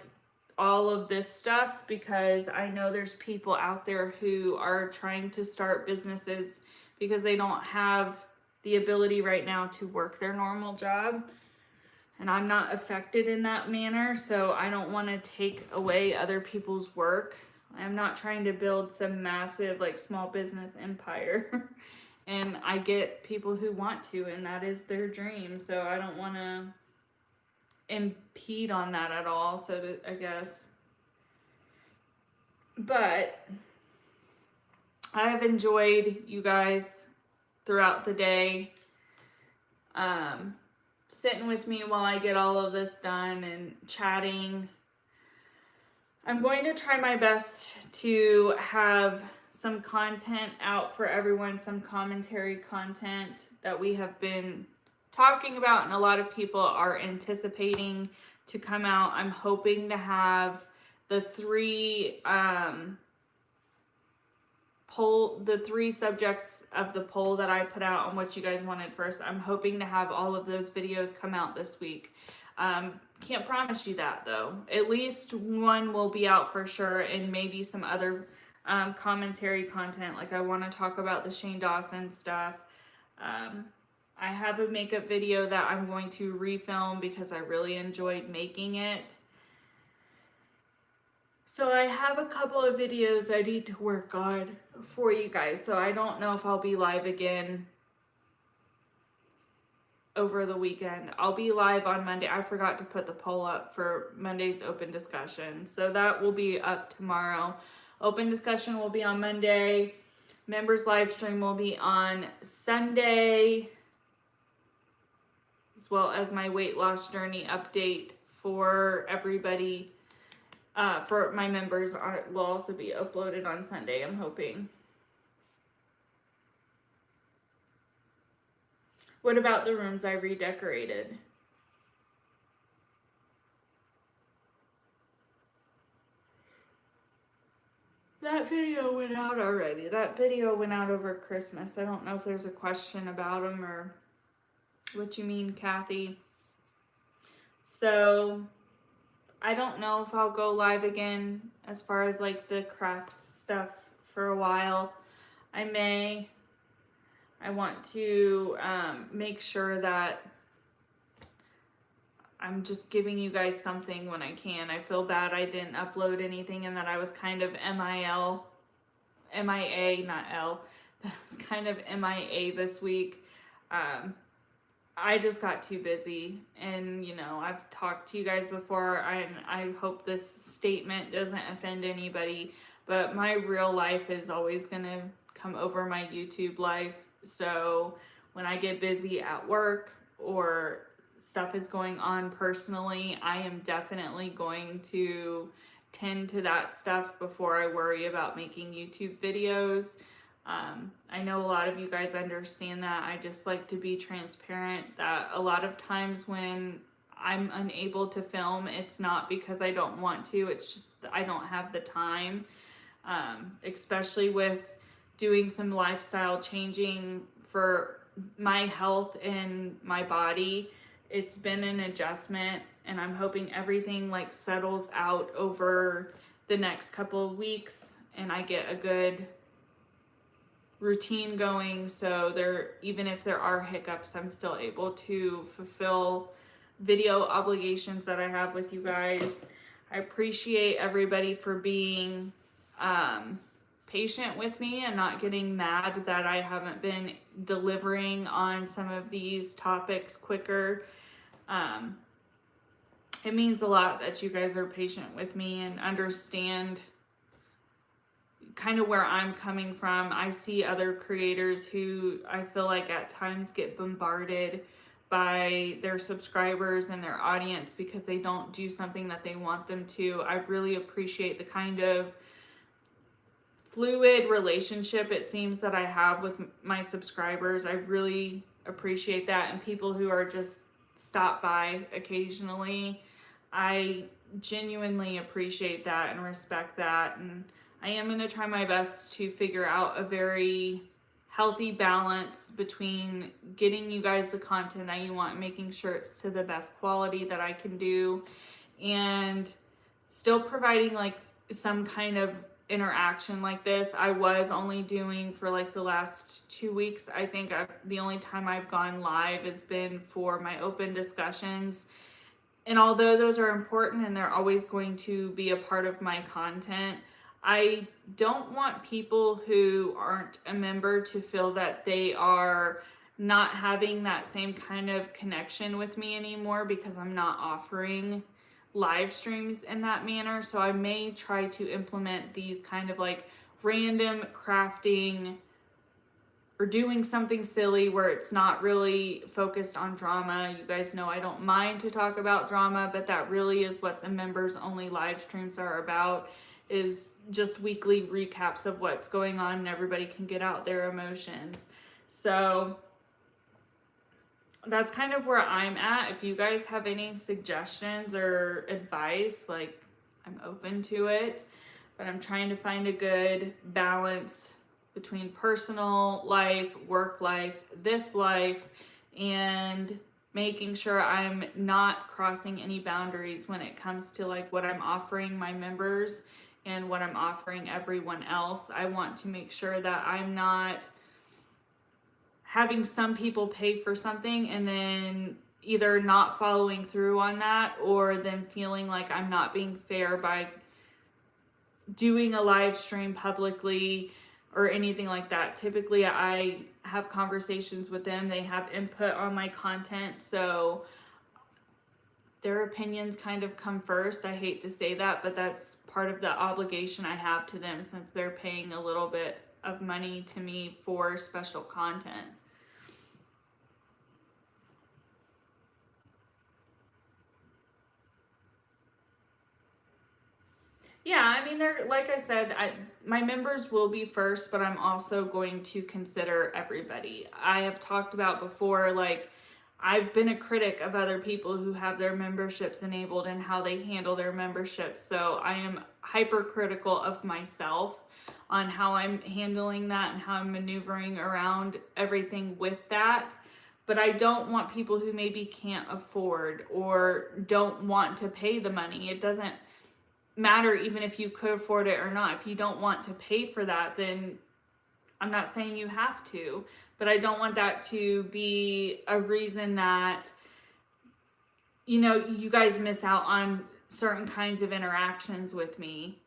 all of this stuff, because I know there's people out there who are trying to start businesses because they don't have the ability right now to work their normal job. And I'm not affected in that manner, so I don't want to take away other people's work. I'm not trying to build some massive like small business empire. And I get people who want to, and that is their dream. So I don't want to impede on that at all, I guess. But I have enjoyed you guys throughout the day, sitting with me while I get all of this done and chatting. I'm going to try my best to have some content out for everyone, some commentary content that we have been talking about and a lot of people are anticipating to come out. I'm hoping to have the three subjects of the poll that I put out on what you guys wanted first. I'm hoping to have all of those videos come out this week. Can't promise you that though. At least one will be out for sure, and maybe some other commentary content. Like I want to talk about the Shane Dawson stuff. I have a makeup video that I'm going to refilm because I really enjoyed making it. So I have a couple of videos I need to work on for you guys. So I don't know if I'll be live again over the weekend. I'll be live on Monday. I forgot to put the poll up for Monday's open discussion. So that will be up tomorrow. Open discussion will be on Monday. Members live stream will be on Sunday, as well as my weight loss journey update for everybody. For my members will also be uploaded on Sunday, I'm hoping. What about the rooms I redecorated? That video went out already. That video went out over Christmas. I don't know if there's a question about them or what you mean, Kathy. So I don't know if I'll go live again as far as like the craft stuff for a while. I may. I want to make sure that I'm just giving you guys something when I can. I feel bad I didn't upload anything and that I was kind of MIA, not L, but I was kind of MIA this week. I just got too busy, and you know, I've talked to you guys before. I hope this statement doesn't offend anybody, but my real life is always gonna come over my YouTube life. So when I get busy at work or stuff is going on personally, I am definitely going to tend to that stuff before I worry about making YouTube videos. I know a lot of you guys understand that. I just like to be transparent that a lot of times when I'm unable to film, it's not because I don't want to, it's just I don't have the time, especially with doing some lifestyle changing for my health and my body. It's been an adjustment, and I'm hoping everything like settles out over the next couple of weeks and I get a good routine going, so even if there are hiccups, I'm still able to fulfill video obligations that I have with you guys. I appreciate everybody for being patient with me and not getting mad that I haven't been delivering on some of these topics quicker. It means a lot that you guys are patient with me and understand kind of where I'm coming from. I see other creators who I feel like at times get bombarded by their subscribers and their audience because they don't do something that they want them to. I really appreciate the kind of fluid relationship it seems that I have with my subscribers. I really appreciate that, and people who are just stop by occasionally. I genuinely appreciate that and respect that, and I am going to try my best to figure out a very healthy balance between getting you guys the content that you want, making sure it's to the best quality that I can do, and still providing like some kind of interaction like this. I was only doing for like the last 2 weeks. I think the only time I've gone live has been for my open discussions. And although those are important and they're always going to be a part of my content, I don't want people who aren't a member to feel that they are not having that same kind of connection with me anymore because I'm not offering live streams in that manner. So I may try to implement these kind of like random crafting or doing something silly where it's not really focused on drama. You guys know I don't mind to talk about drama, but that really is what the members only live streams are about. is just weekly recaps of what's going on, and everybody can get out their emotions. So that's kind of where I'm at. If you guys have any suggestions or advice, like, I'm open to it, but I'm trying to find a good balance between personal life, work life, this life, and making sure I'm not crossing any boundaries when it comes to like what I'm offering my members and what I'm offering everyone else. I want to make sure that I'm not having some people pay for something and then either not following through on that, or then feeling like I'm not being fair by doing a live stream publicly or anything like that. Typically I have conversations with them, they have input on my content, so their opinions kind of come first. I hate to say that, but that's part of the obligation I have to them, since they're paying a little bit of money to me for special content. Yeah, I mean, they're, like I said, my members will be first, but I'm also going to consider everybody. I have talked about before, like, I've been a critic of other people who have their memberships enabled and how they handle their memberships. So I am hypercritical of myself on how I'm handling that and how I'm maneuvering around everything with that. But I don't want people who maybe can't afford or don't want to pay the money. It doesn't matter even if you could afford it or not. If you don't want to pay for that, then I'm not saying you have to, but I don't want that to be a reason that, you know, you guys miss out on certain kinds of interactions with me,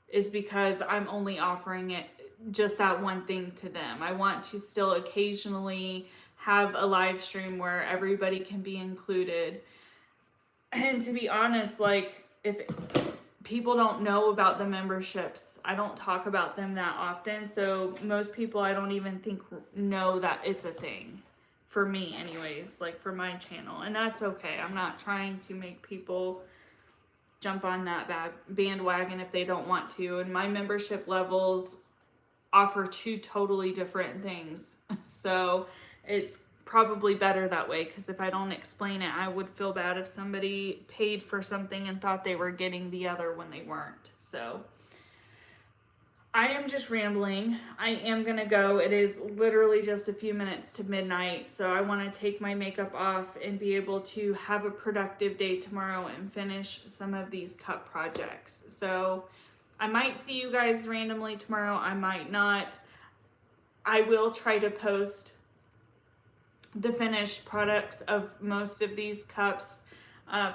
is because I'm only offering it just that one thing to them. I want to still occasionally have a live stream where everybody can be included. And to be honest, like, if people don't know about the memberships, I don't talk about them that often, so most people I don't even think know that it's a thing, for me anyways, like for my channel, and that's okay. I'm not trying to make people jump on that bandwagon if they don't want to, and my membership levels offer two totally different things, so it's probably better that way, because if I don't explain it, I would feel bad if somebody paid for something and thought they were getting the other when they weren't. So I am just rambling. I am gonna go. It is literally just a few minutes to midnight, so I want to take my makeup off and be able to have a productive day tomorrow and finish some of these cup projects. So I might see you guys randomly tomorrow, I might not. I will try to post the finished products of most of these cups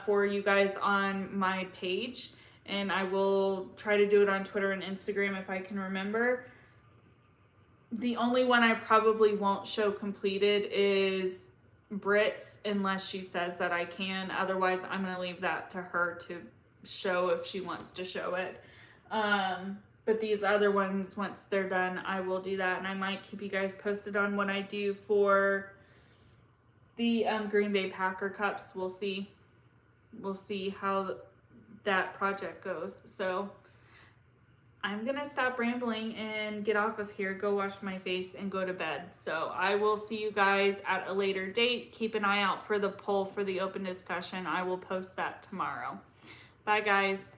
for you guys on my page, and I will try to do it on Twitter and Instagram if I can remember. The only one I probably won't show completed is Brit's, unless she says that I can. Otherwise, I'm going to leave that to her to show if she wants to show it. But these other ones, once they're done, I will do that, and I might keep you guys posted on what I do for the Green Bay Packer cups. We'll see how that project goes. So I'm gonna stop rambling and get off of here, go wash my face, and go to bed. So I will see you guys at a later date. Keep an eye out for the poll for the open discussion. I will post that tomorrow. Bye guys.